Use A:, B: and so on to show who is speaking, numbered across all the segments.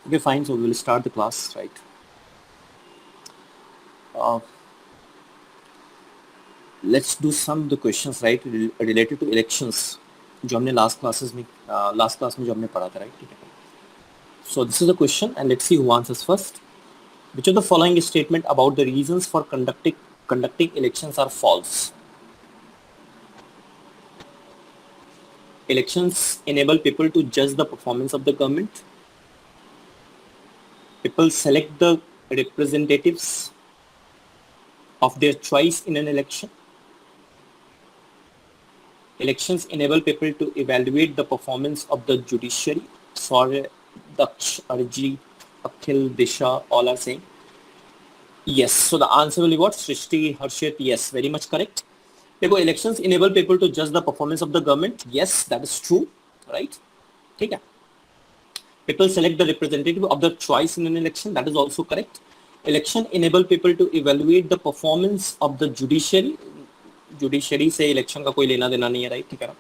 A: Okay, fine. So we will start the class, right? Uh, let's do some of the questions, right, related to elections. जो हमने last class में जो हमने पढ़ा था, right? ठीक है. So this is the question, and let's see who answers first. Which of the following statement about the reasons for conducting elections are false? Elections enable people to judge the performance of the government. People select the representatives of their choice in an election. Elections enable people to evaluate the performance of the judiciary. Sorry, Daksh, Arjit, Akhil, Disha, all are saying yes. So the answer will be what? Srishti, Harshit, yes, very much correct. देखो, elections enable people to judge the performance of the government. Yes, that is true, right? ठीक है. People select the representative of their choice in an election. That is also correct. Election enable people to evaluate the performance of the judiciary. Judiciary से election का कोई लेना देना नहीं है, right? ठीक है ना?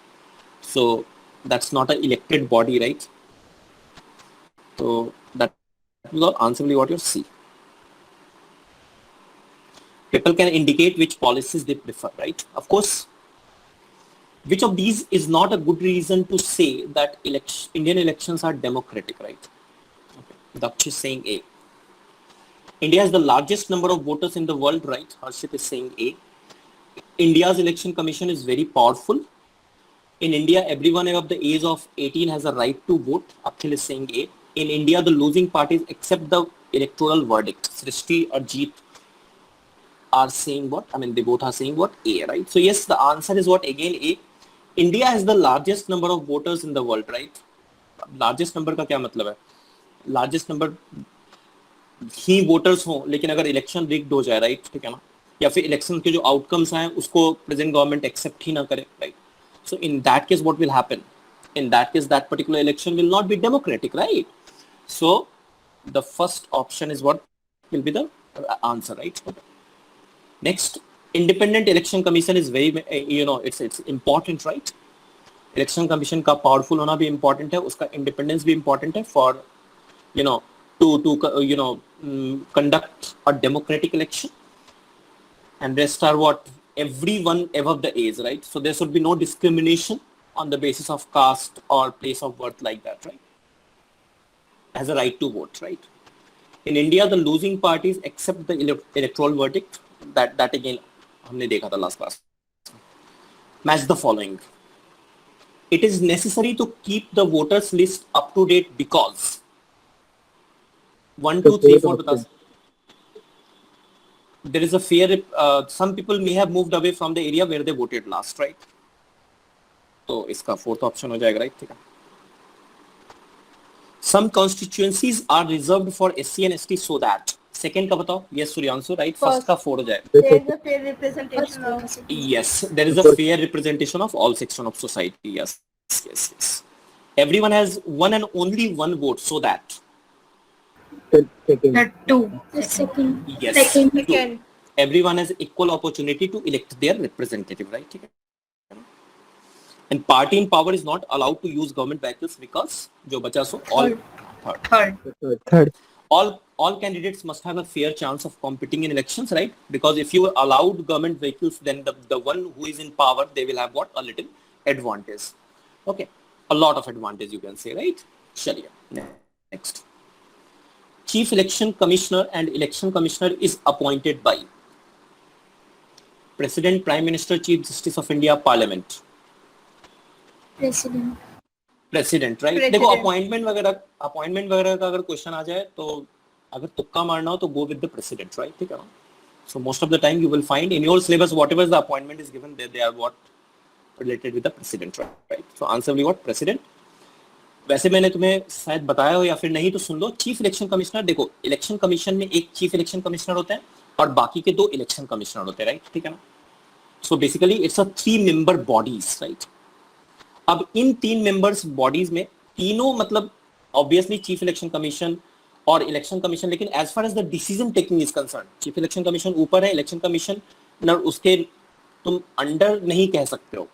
A: So that's not an elected body, right? So that will answer will be what you see. People can indicate which policies they prefer, right? Of course, which of these is not a good reason to say that Indian elections are democratic, right? Okay. Daksh is saying A. India has the largest number of voters in the world, right? Harshit is saying A. India's election commission is very powerful. In India, everyone above the age of 18 has a right to vote. Akhil is saying A. In India, the losing parties accept the electoral verdict. Srishti, Arjit are saying what? I mean, they both are saying what? A, right? So yes, the answer is what? Again, A. India has the largest number of voters in the world, right? Largest number का क्या मतलब है? Largest number ही voters हो, लेकिन अगर election rigged हो जाए, right, ठीक है ना, या फिर इलेक्शन के जो आउटकम्स आए उसको प्रेजेंट गवर्नमेंट एक्सेप्ट ही ना करे, right? So in that case, what will happen? In that case, that particular election will not be democratic, right? So the first option is what will be the answer, right? Next, independent election commission is very, it's important, right? Election commission का powerful होना भी important है, उसका independence भी important है for, to conduct a democratic election. And rest are what? Everyone above the age, right? So there should be no discrimination on the basis of caste or place of birth like that, right? Has a right to vote, right? In India, the losing parties accept the electoral verdict. That again, हमने देखा था last class. Match the following. It is necessary to keep the voters list up to date because 1, 2, 3, 4 बता. There is a fear. Some people may have moved away from the area where they voted last, right? तो इसका fourth option हो जाएगा, right? ठीक है. Some constituencies are reserved for SC and ST so that. Second का बताओ. Yes, Suryanshu, right? First का 4 हो जाएगा.
B: There is a fair representation of.
A: Yes, there is a fair representation of all sections of society. Yes. Everyone has one and only one vote so that.
B: Second.
A: Yes. Second. Everyone has equal opportunity to elect their representative, right? And party in power is not allowed to use government vehicles because जो बचा सो all third. All candidates must have a fair chance of competing in elections, right? Because if you allowed government vehicles, then the one who is in power, they will have what? A little advantage. Okay, a lot of advantage you can say, right? Chaliye. Next. Chief Election Commissioner and Election Commissioner is appointed by President, Prime Minister, Chief Justice of India, Parliament. President, right? देखो, appointment वगैरह का अगर question आ जाए तो अगर तुक्का मारना हो तो go with the president, right? ठीक है ना? So most of the time you will find in your syllabus whatever the appointment is given they are what related with the president, right? So answer will what? President. वैसे मैंने तुम्हें शायद बताया हो या फिर नहीं तो सुन लो. चीफ इलेक्शन कमिश्नर, देखो, इलेक्शन कमीशन में एक चीफ इलेक्शन कमिश्नर होता है और बाकी के 2 इलेक्शन कमिश्नर होते हैं, राइट? ठीक है ना? So basically it's a 3 member bodies, right? अब इन 3 मेंबर्स बॉडीज में तीनों, मतलब ऑब्वियसली चीफ इलेक्शन कमीशन और इलेक्शन कमीशन, लेकिन as far as the decision taking is concern, chief election commission ऊपर है, इलेक्शन कमीशन उसके तुम अंडर नहीं कह सकते हो.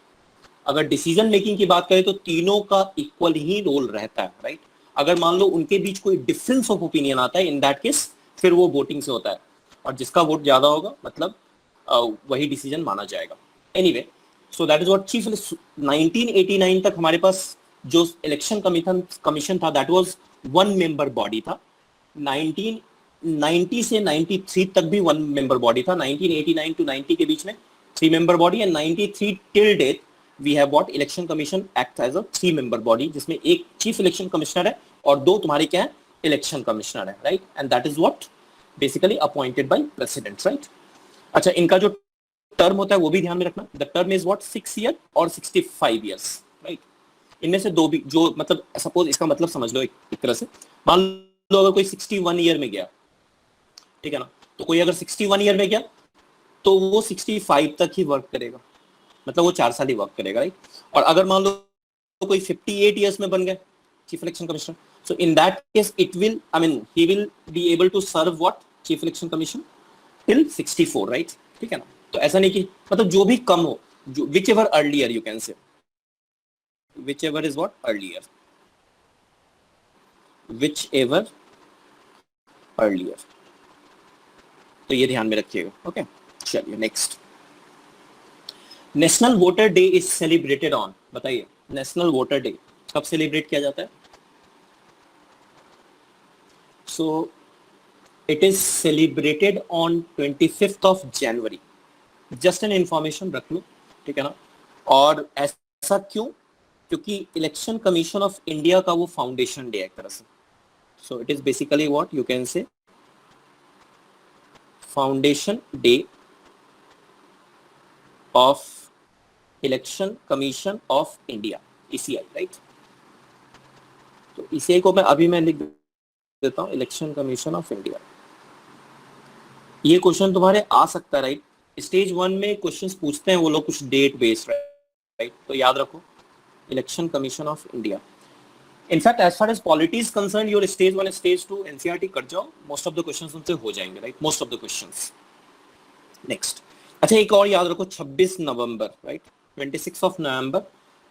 A: अगर डिसीजन मेकिंग की बात करें तो तीनों का इक्वल ही रोल रहता है, राइट? अगर मान लो उनके बीच कोई डिफरेंस ऑफ ओपिनियन आता है, इन दैट केस फिर वो वोटिंग से होता है, और जिसका वोट ज्यादा होगा मतलब वही डिसीजन माना जाएगा। Anyway, so that is what chief 1989 तक हमारे पास जो इलेक्शन कमीशन था that was one member body था। 1990 से 93 तक भी वन मेंबर बॉडी था। 1989 टू 90 के बीच में 3 member body, and 93 till date we have what election commission act as a 3 member body, जिसमें एक चीफ इलेक्शन कमिश्नर है और 2 तुम्हारे क्या है, इलेक्शन कमिश्नर है, right. And that is what basically appointed by president, right. अच्छा, इनका जो टर्म होता है वो भी ध्यान में रखना। The term is what 6 year और 65 ईयर्स, राइट। इनमें से 2 भी जो मतलब सपोज इसका मतलब समझ लो एक तरह से, मान लो अगर कोई 61 ईयर में गया, ठीक है ना, तो कोई अगर 61 ईयर में गया तो वो 65 तक ही वर्क करेगा, मतलब वो 4 साल ही वर्क करेगा, राइट। और अगर मान लो कोई 58 ईयर्स में बन गए chief election commissioner, so in that case it will he will be able to serve what chief election commission till 64, right, ठीक है ना। तो ऐसा नहीं कि मतलब जो भी कम हो, जो which ever earlier you can से, which ever is what earlier, which ever earlier, तो ये ध्यान में रखिएगा, ओके। चलिए next, national voter day is celebrated on, बताइए नेशनल वोटर डे कब सेलिब्रेट किया जाता है? सो it is celebrated on 25th of January. Just an information रख लो, ठीक है ना। और ऐसा क्यों? क्योंकि इलेक्शन कमीशन ऑफ इंडिया का वो फाउंडेशन डे है एक तरह से। सो it is basically what you can से foundation day of election commission of India, ECI, right. तो ईसीआई को मैं लिख देता हूं, इलेक्शन कमीशन ऑफ इंडिया। ये क्वेश्चन तुम्हारे आ सकता है, राइट। स्टेज 1 में क्वेश्चंस पूछते हैं वो लोग कुछ डेट बेस्ड, राइट। तो याद रखो election commission of India. In fact as far as polity is concern, your stage 1 stage 2 NCERT कर जाओ, मोस्ट ऑफ द क्वेश्चंस उनसे हो जाएंगे, right, most of the questions. Next, अच्छा एक और याद रखो 26 नवंबर, right, 26 of November,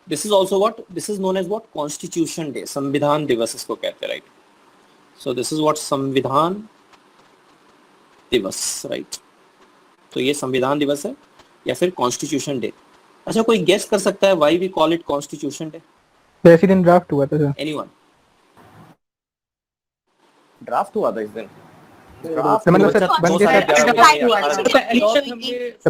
A: this is also what, this is known as what constitution day, संविधान दिवस इसको कहते हैं, right. So this is what संविधान दिवस, राइट। तो ये संविधान दिवस है या फिर कॉन्स्टिट्यूशन डे। अच्छा, कोई गेस कर सकता है why we call it Constitution Day?
C: President draft हुआ था सर।
A: एनीवन? ड्राफ्ट हुआ था इस दिन?
C: मतलब सर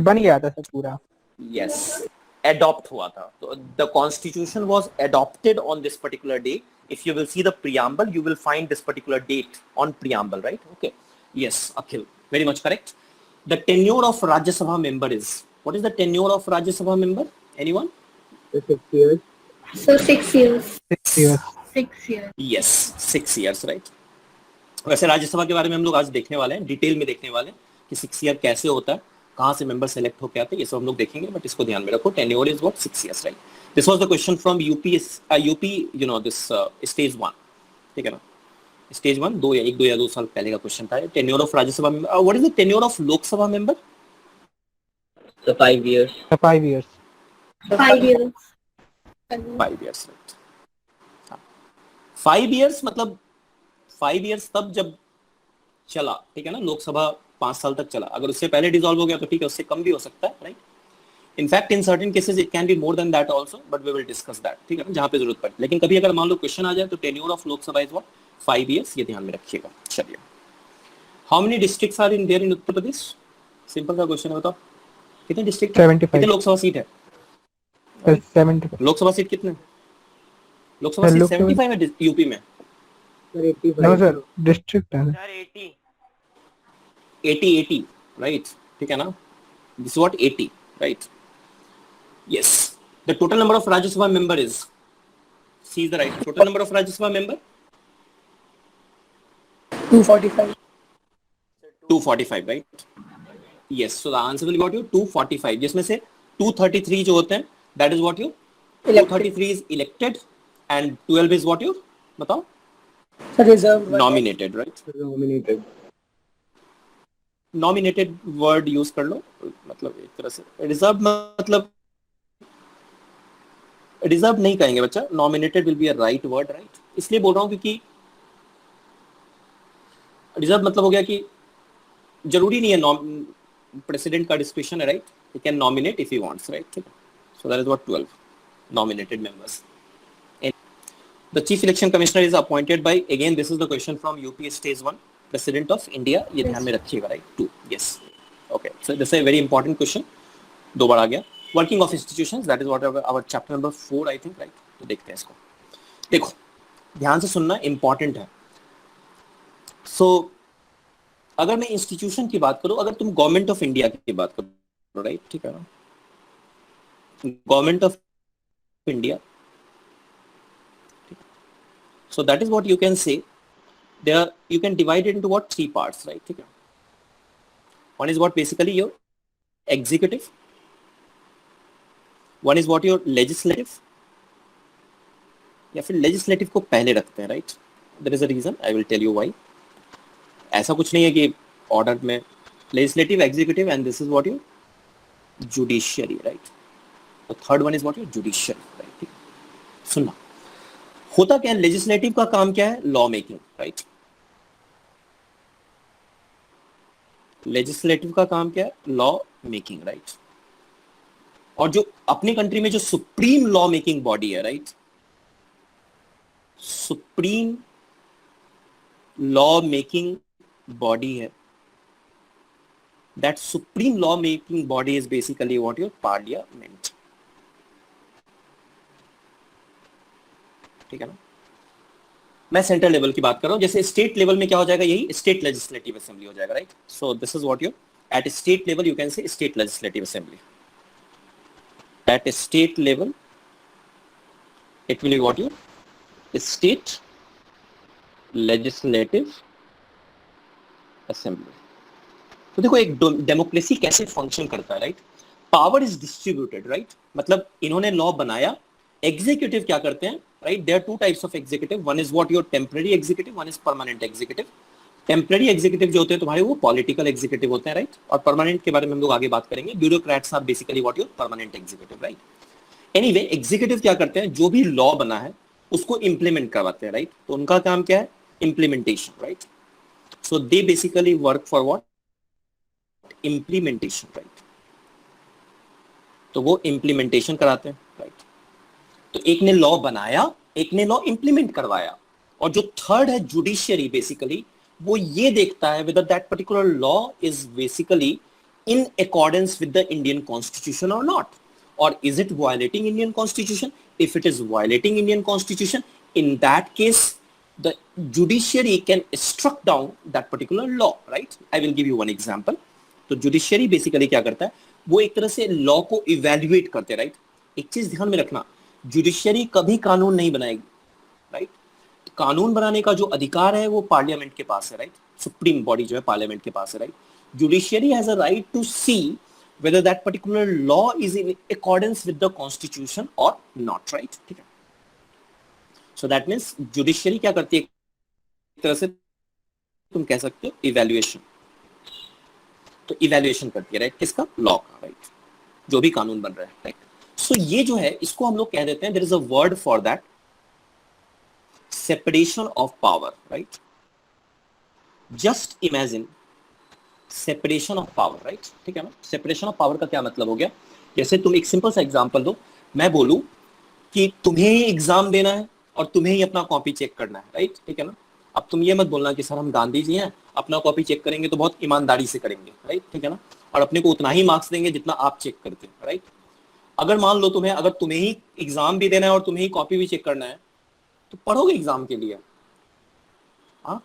C: बन गया था सर पूरा।
A: यस, adopt हुआ था। तो the constitution was adopted on this particular day. If you will see the preamble, you will find this particular date on preamble, right? Okay. Yes, Akhil, very much correct. The tenure of Rajya Sabha member is, what is the tenure of Rajya Sabha member? Anyone?
C: 6 years.
B: So 6 years.
C: 6 years.
B: 6 years.
A: Yes, 6 years, right. वैसे राज्यसभा के बारे में हम लोग आज देखने वाले हैं, डिटेल में देखने वाले हैं कि 6 ईयर कैसे होता है, कहाँ से मेंबर सेलेक्ट होकर आते हैं, ये सब हम लोग देखेंगे। बट इसको ध्यान में रखो, tenure is what 6 years, right. This was the question from UP you know this stage 1, ठीक है ना। स्टेज 1 1 या 2 साल पहले का क्वेश्चन था। Tenure of Rajya Sabha member, what is the tenure of Lok Sabha member?
D: 5 years.
C: 5 years.
B: 5 years.
A: 5 years, right. 5 years मतलब 5 years तब जब चला, ठीक है ना, लोकसभा 5 साल तक चला। अगर उससे पहले डिसॉल्व हो गया तो ठीक है, उससे कम भी हो सकता है, right. In fact in certain cases it can be more than that also, but we will discuss that, ठीक है ना, जहां पे जरूरत पड़े। लेकिन कभी अगर मान लो क्वेश्चन आ जाए तो tenure of Lok Sabha is what 5 years, ये ध्यान में रखिएगा। चलिए, how many districts are in there in Uttar Pradesh? Simple सा क्वेश्चन है, बताओ कितने डिस्ट्रिक्ट,
C: 75.
A: कितने लोकसभा सीट है?
C: 75.
A: लोकसभा सीट कितने? लोकसभा सीट 75 है यूपी में।
C: नो सर, डिस्ट्रिक्ट है
D: Sir, 80.
A: 80, right, ठीक है ना, this is what 80, right. Yes, the total number of Rajya Sabha member is, C is the right, total number of Rajya Sabha member
B: 245.
A: 245, right. Yes, so the answer will be what you 245, जिसमें से 233 जो होते हैं, that is what you 233 is elected and 12 is what you, बताओ,
B: Reserve.
A: nominated, right. Nominated word use कर लो, मतलब एक तरह से रिजर्व मतलब रिजर्व नहीं कहेंगे बच्चा, nominated will be a right word, right. इसलिए बोल रहा हूँ क्योंकि रिजर्व मतलब हो गया कि जरूरी नहीं है, प्रेसिडेंट का डिस्क्रिप्शन है, right, he can nominate if he wants, right, ठीक है। सो that is what 12 nominated members. The chief election commissioner is appointed by, again this is the question from UP stage 1, president of India, ये ध्यान में रखिएगा, right. 2, yes, okay, so this is a very important question, दो बार आ गया। Working of institutions, that is what our chapter number 4 I think, right. तो देखते हैं इसको, देखो ध्यान से सुनना, इंपॉर्टेंट है। सो अगर मैं इंस्टीट्यूशन की बात करूं, अगर तुम गवर्नमेंट ऑफ इंडिया की बात करो, राइट, ठीक है ना, government of India, so that is what you can say, there you can divide it into what 3 parts, right, ठीक है। one is what basically your executive, one is what your legislative, या फिर legislative को पहले रखते हैं, right, there is a reason, I will tell you why। ऐसा कुछ नहीं है कि ऑर्डर में legislative, executive and this is what your judiciary, right। the third one is what your judiciary, right, ठीक है। सुनना, होता क्या है, लेजिस्लेटिव का काम क्या है, लॉ मेकिंग, राइट। लेजिस्लेटिव का काम क्या है, लॉ मेकिंग, राइट। और जो अपनी कंट्री में जो सुप्रीम लॉ मेकिंग बॉडी है, right, supreme law making body है, that supreme law making body is basically what your parliament, ठीक है ना। मैं सेंट्रल लेवल की बात कर रहा हूं, जैसे स्टेट लेवल में क्या हो जाएगा, यही स्टेट लेजिस्लेटिव असेंबली हो जाएगा, right. So this is what you at state level you can say state legislative assembly, at state level it will be what you state legislative assembly. तो देखो एक डेमोक्रेसी कैसे फंक्शन करता है, right. Power is distributed, right, मतलब इन्होंने law बनाया, executive क्या करते हैं, right, there are 2 types of executive, one is what your temporary executive, one is permanent executive। temporary executive जो होते हैं तुम्हारे, वो political executive होते हैं, right, और permanent के बारे में हम लोग आगे बात करेंगे, bureaucrats are basically what your permanent executive, right। anyway executive क्या करते हैं, जो भी law बना है उसको implement करवाते हैं, right, तो उनका काम क्या है, implementation, right, so they basically work for what, implementation, right, तो वो implementation कराते हैं, right। तो एक ने लॉ बनाया, एक ने लॉ इंप्लीमेंट करवाया, और जो थर्ड है जुडिशियरी, बेसिकली वो ये देखता है whether that particular law is basically in accordance with the Indian Constitution or not, or is it violating Indian Constitution। if it is violating Indian Constitution, in that case the judiciary can struck down that particular law, right। I will give you one example। तो judiciary basically क्या करता है, वो एक तरह से law को evaluate करते हैं, राइट। एक चीज ध्यान में रखना, जुडिशियरी कभी कानून नहीं बनाएगी, राइट। कानून बनाने का जो अधिकार है वो पार्लियामेंट के पास है, राइट, सुप्रीम बॉडी जो है पार्लियामेंट के पास है, right. Judiciary has a right to see whether that particular law is in accordance with the constitution or not, right, ठीक है। so that means जुडिशियरी क्या करती है, एक तरह से तुम कह सकते हो इवैल्यूएशन, तो इवैल्यूएशन करती है, राइट, किसका, लॉ का, राइट, जो भी कानून बन रहा है, राइट। सो ये जो है इसको हम लोग कह देते हैं, there is a word for that, separation of power, right. Just imagine separation of power, right, ठीक है ना। सेपरेशन ऑफ पावर का क्या मतलब हो गया, जैसे तुम एक सिंपल सा एग्जांपल दो, मैं बोलूं कि तुम्हें ही एग्जाम देना है और तुम्हें ही अपना कॉपी चेक करना है, राइट, ठीक है ना। अब तुम ये मत बोलना कि सर हम गांधी जी हैं, अपना कॉपी चेक करेंगे तो बहुत ईमानदारी से करेंगे, राइट, ठीक है ना, और अपने को उतना ही मार्क्स देंगे जितना आप चेक करते हैं, राइट। अगर मान लो अगर तुम्हें ही एग्जाम भी देना है और तुम्हें ही कॉपी भी चेक करना है, तो पढ़ोगे एग्जाम के लिए, हाँ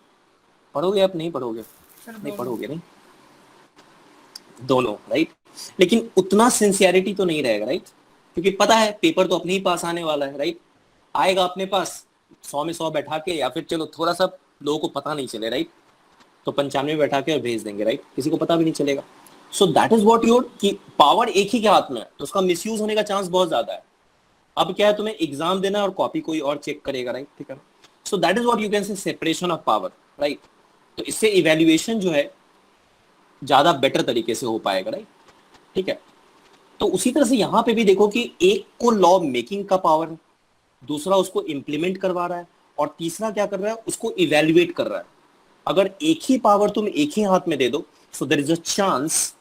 A: पढ़ोगे, आप नहीं पढ़ोगे, नहीं पढ़ोगे, नहीं, दोनों, राइट। लेकिन उतना सिंसियरिटी तो नहीं रहेगा, राइट, क्योंकि पता है पेपर तो अपने ही पास आने वाला है, राइट। आएगा अपने पास 100 में 100 बैठा के, या फिर चलो थोड़ा सा लोगों को पता नहीं चले, राइट, तो 95 में बैठा के और भेज देंगे, राइट, किसी को पता भी नहीं चलेगा। सो दैट इज व्हाट योर, कि पावर एक ही के हाथ में है तो उसका मिसयूज होने का चांस बहुत ज्यादा है। अब क्या है, तुम्हें एग्जाम देना है और कॉपी कोई और चेक करेगा, राइट, ठीक है। सो that is what you can say separation of power, right. तो इससे इवैल्यूएशन जो है ज्यादा बेटर तरीके से हो पाएगा, राइट, ठीक है। तो उसी तरह से यहाँ पे भी देखो कि एक को लॉ मेकिंग का पावर है, दूसरा उसको इम्प्लीमेंट करवा रहा है, और तीसरा क्या कर रहा है, उसको इवेल्युएट कर रहा है। अगर एक ही पावर तुम एक ही हाथ में दे दो, so there is a chance,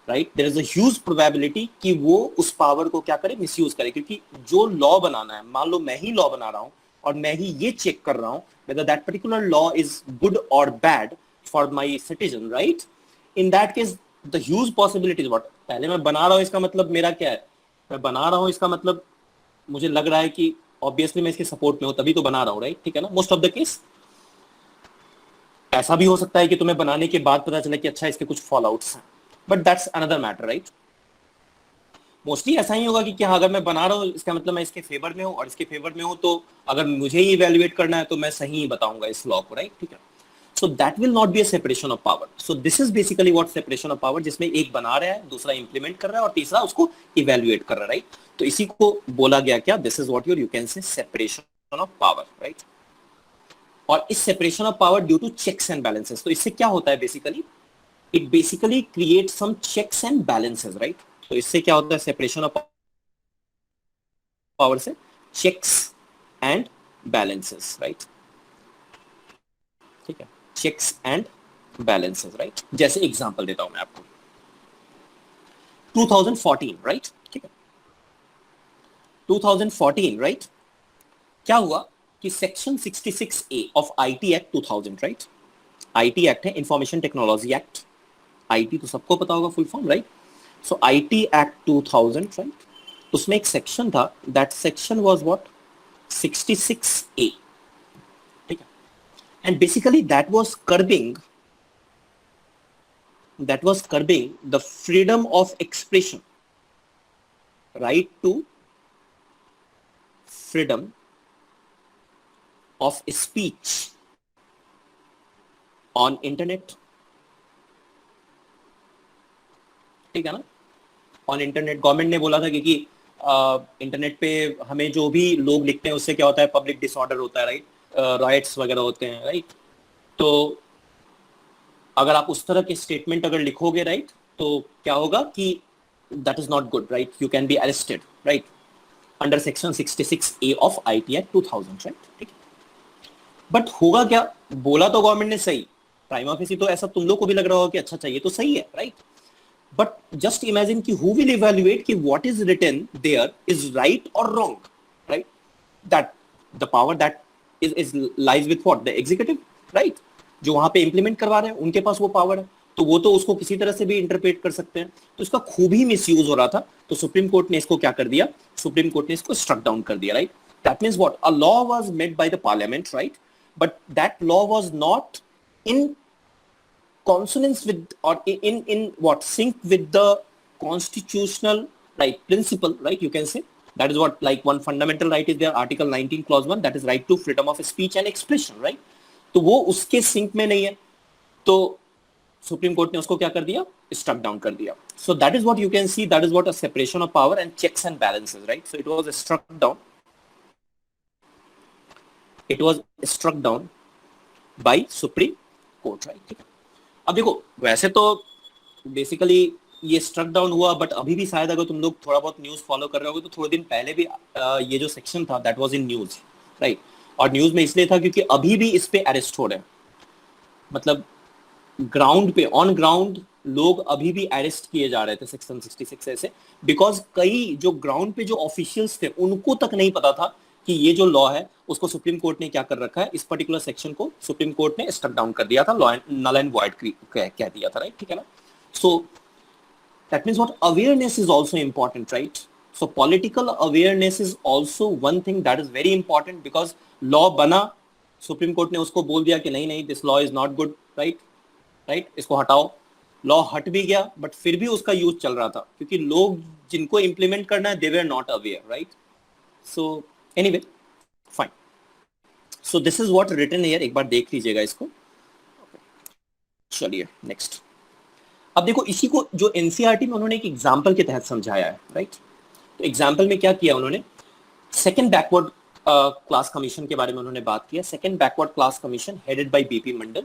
A: right, there is a huge probability कि वो उस पावर को क्या करे, मिसयूज करे। क्योंकि जो लॉ बनाना है, मान लो मैं ही लॉ बना रहा हूं और मैं ही ये चेक कर रहा हूं whether that particular law is good or bad for my citizen, right? In that case, the huge possibility is what, पहले मैं बना रहा हूं इसका मतलब मेरा क्या है, मैं बना रहा हूं इसका मतलब मुझे लग रहा है कि ऑब्वियसली मैं इसके सपोर्ट में हूं, तभी तो बना रहा हूं, राइट? ठीक है ना? मोस्ट ऑफ द केस ऐसा भी हो सकता है कि तुम्हें बनाने के बाद पता चले कि अच्छा इसके कुछ फॉलोआउट्स हैं, but that's another matter, right? Mostly ऐसा ही होगा कि क्या अगर मैं बना रहा हूं इसका मतलब मैं इसके फेवर में हूं, और इसके फेवर में हूं तो अगर मुझे ही इवैल्यूएट करना है तो मैं सही ही बताऊंगा इस लॉ को, राइट? ठीक है। So that will not be a separation of power. So this is basically what separation of power, जिसमें एक बना रहा है, दूसरा इंप्लीमेंट कर रहा है, और तीसरा उसको इवैल्यूएट कर रहा है, राइट? तो इसी को बोला गया क्या, this is what you can say separation of power, right? और इस separation of power due to checks and balances, तो इससे क्या होता है basically, it basically create some checks and balances, right? तो इससे क्या होता है सेपरेशन ऑफ पावर से, चेक्स एंड बैलेंसेस, राइट? ठीक है, चेक्स एंड बैलेंसेस, राइट? जैसे एग्जांपल देता हूं मैं आपको, 2014, राइट? ठीक है, 2014, राइट? क्या हुआ कि section 66A of IT act 2000, right? IT act है, इंफॉर्मेशन टेक्नोलॉजी एक्ट। आईटी तो सबको पता होगा full form, right? So IT act 2000, right? उसमें एक सेक्शन था, that section was what, 66A, ठीक है? And basically that was curbing the freedom of expression, right to freedom of speech on internet, ठीक है ना? ऑन इंटरनेट गवर्नमेंट ने बोला था क्योंकि इंटरनेट पे हमें जो भी लोग लिखते हैं उससे क्या होता है, पब्लिक डिसऑर्डर होता है, राइट? राइट्स वगैरह होते हैं, राइट? तो अगर आप उस तरह के स्टेटमेंट अगर लिखोगे, राइट, तो क्या होगा कि that is not good, right? You can be arrested, right, under section 66A of IT act 2000, right? ठीक है। बट होगा क्या, बोला तो गवर्नमेंट ने सही, प्राइमा फेसी तो ऐसा तुम लोग को भी लग रहा होगा कि अच्छा चाहिए तो सही है, राइट? But just imagine कि who will evaluate कि what is written there is right or wrong, right? That the power that is lies with what, the executive, right? जो वहां पे implement करवा रहे हैं उनके पास वो पावर है, तो वो तो उसको किसी तरह से भी इंटरप्रेट कर सकते हैं। तो इसका खूब ही मिसयूज हो रहा था, तो सुप्रीम कोर्ट ने इसको क्या कर दिया, सुप्रीम कोर्ट ने इसको स्ट्रक डाउन कर दिया, right? That means what, a law was made by the parliament, right? But that law was not in consonance with or in what sync with the constitutional right principle, right? You can say that is what, like one fundamental right is there, article 19 clause 1, that is right to freedom of speech and expression, right? तो वो उसके sink में नहीं है, तो supreme court ने उसको क्या कर दिया, स्ट्रक डाउन कर दिया। so that is what you can see, that is what a separation of power and checks and balances, right? so it was struck down by supreme court, right? अब देखो वैसे तो बेसिकली ये struck down हुआ, but अभी भी शायद अगर तुम लोग थोड़ा बहुत न्यूज फॉलो कर रहे होगे तो थोड़े दिन पहले भी ये जो सेक्शन था that was in news, right? और न्यूज में इसलिए था क्योंकि अभी भी इस पे अरेस्ट हो रहे हैं, मतलब ग्राउंड पे, ऑन ग्राउंड लोग अभी भी अरेस्ट किए जा रहे थे सेक्शन 66 से, बिकॉज कई जो ग्राउंड पे जो ऑफिशियल्स थे उनको तक नहीं पता था कि ये जो लॉ है उसको सुप्रीम कोर्ट ने क्या कर रखा है, इस पर्टिकुलर सेक्शन को सुप्रीम कोर्ट ने स्ट्रक डाउन कर दिया था, लॉ नल एंड वॉइड कह दिया था, राइट? ठीक है ना? So that means what, awareness is also important, right? So political awareness is also one thing that is very important, because law बना, सुप्रीम कोर्ट ने उसको बोल दिया कि नहीं नहीं this law is not good, right? Right, इसको हटाओ, लॉ हट भी गया, बट फिर भी उसका यूज चल रहा था क्योंकि लोग जिनको इंप्लीमेंट करना है they were not aware, right? So anyway fine, so this is what written here, एक बार देख लीजिएगा इसको। चलिए नेक्स्ट, अब देखो इसी को जो एनसीईआरटी में उन्होंने एक एग्जांपल के तहत समझाया है, राइट? तो एग्जांपल में क्या किया उन्होंने, सेकंड बैकवर्ड क्लास कमीशन के बारे में उन्होंने बात किया। Second backward class commission headed by BP Mandal,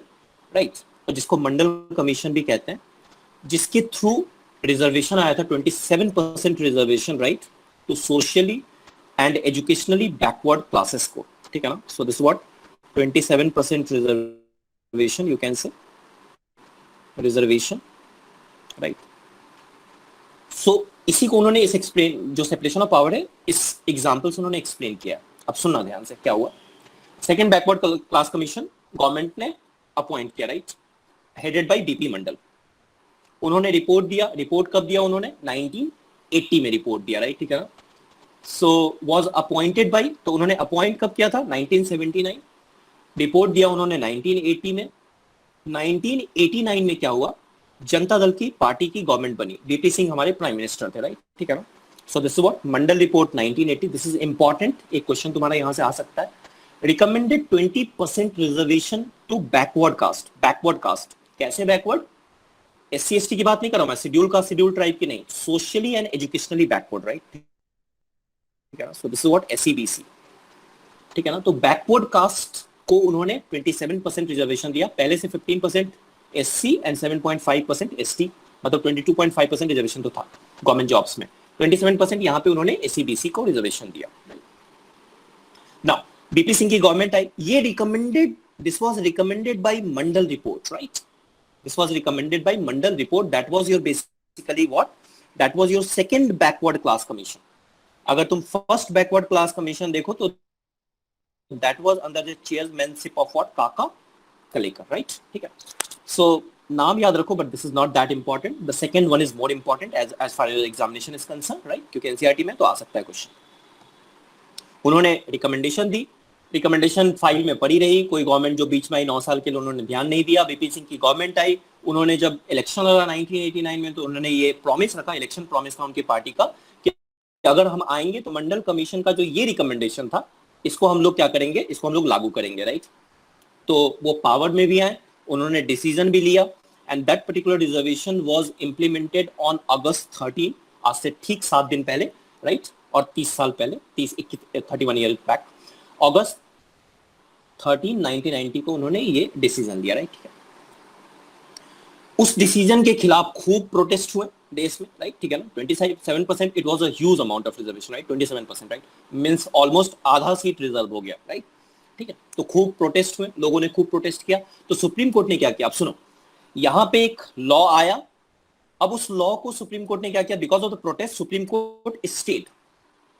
A: right? और जिसको मंडल कमीशन भी कहते हैं, जिसके थ्रू रिजर्वेशन आया था 27% reservation, right, to socially and educationally backward classes को, ठीक है ना. So this what 27% reservation, you can say reservation, right. So इसी को उन्होंने इस एक्सप्लेन, जो सेपरेशन ऑफ पावर है, इस एग्जांपल से उन्होंने एक्सप्लेन किया. अब सुनना ध्यान से क्या हुआ. Second backward class commission government ने अपॉइंट किया, राइट, हेडेड बाय डीपी मंडल. उन्होंने रिपोर्ट दिया. रिपोर्ट कब दिया उन्होंने? 1980 में रिपोर्ट दिया, राइट, ठीक है ना. सो वाज अपॉइंटेड बाय, तो उन्होंने अपॉइंट कब किया था? 1979. रिपोर्ट दिया उन्होंने 1980 में. 1989 में क्या हुआ? जनता दल की पार्टी की गवर्नमेंट बनी. बीपी सिंह हमारे प्राइम मिनिस्टर थे, राइट, ठीक है ना. So this is what Mandal report 1980. This is important, एक क्वेश्चन तुम्हारा यहां से आ सकता है. Recommended 20% reservation to backward caste. Backward caste कैसे बैकवर्ड? एससी एसटी की बात नहीं कर रहा हूं मैं, शेड्यूल कास्ट शेड्यूल ट्राइब की नहीं, socially and educationally backward, right, ठीक है ना. So this is what SEBC, ठीक है ना. तो बैकवर्ड कास्ट को उन्होंने 27% रिजर्वेशन दिया. पहले से 15% एससी एंड 7.5% एसटी, मतलब 22.5% रिजर्वेशन तो था गवर्नमेंट जॉब्स में. 27% यहां पे उन्होंने एसईबीसी को रिजर्वेशन दिया. नाउ बीपी सिंह की गवर्नमेंट आई. ये recommended, this was recommended by Mandal report, right. This was recommended by Mandal report. That was your basically what? That was your second backward class commission. अगर तुम first backward class commission देखो तो that was under the chairmanship of what? काका Kalelkar, right? ठीक है. So नाम याद रखो, but this is not that important. The second one is more important as far as examination is concerned, right? क्योंकि NCERT में तो आ सकता है क्वेश्चन. उन्होंने रिकमेंडेशन दी. रिकमेंडेशन फाइल में पड़ी रही. कोई गवर्नमेंट जो बीच में आई 9 साल के लिए उन्होंने ध्यान नहीं दिया. बीपी सिंह की गवर्नमेंट आई. उन्होंने जब इलेक्शन लड़ा 1989 में तो उन्होंने ये प्रॉमिस रखा, इलेक्शन प्रॉमिस था उनकी पार्टी का, कि अगर हम आएंगे तो मंडल कमीशन का जो ये रिकमेंडेशन था इसको हम लोग क्या करेंगे, इसको हम लोग लागू करेंगे, राइट. तो वो पावर में भी आए, उन्होंने डिसीजन भी लिया. And that particular reservation was implemented on August 13, आज से ठीक 7 दिन पहले, राइट, और 30 साल पहले, 31 ईयर बैक, अगस्त 13 1990 को उन्होंने ये डिसीजन लिया, राइट. उस डिसीजन के खिलाफ खूब प्रोटेस्ट हुए देश में, राइट, ठीक है ना. 27%, it was a huge amount of reservation, right. 27%, right, means almost आधा सीट रिजर्व हो गया, राइट, ठीक है. तो खूब प्रोटेस्ट हुए, लोगों ने खूब प्रोटेस्ट किया. तो सुप्रीम कोर्ट ने क्या किया? अब सुनो, यहां पे एक लॉ आया. अब उस लॉ को सुप्रीम कोर्ट ने क्या किया? Because of the protest supreme court state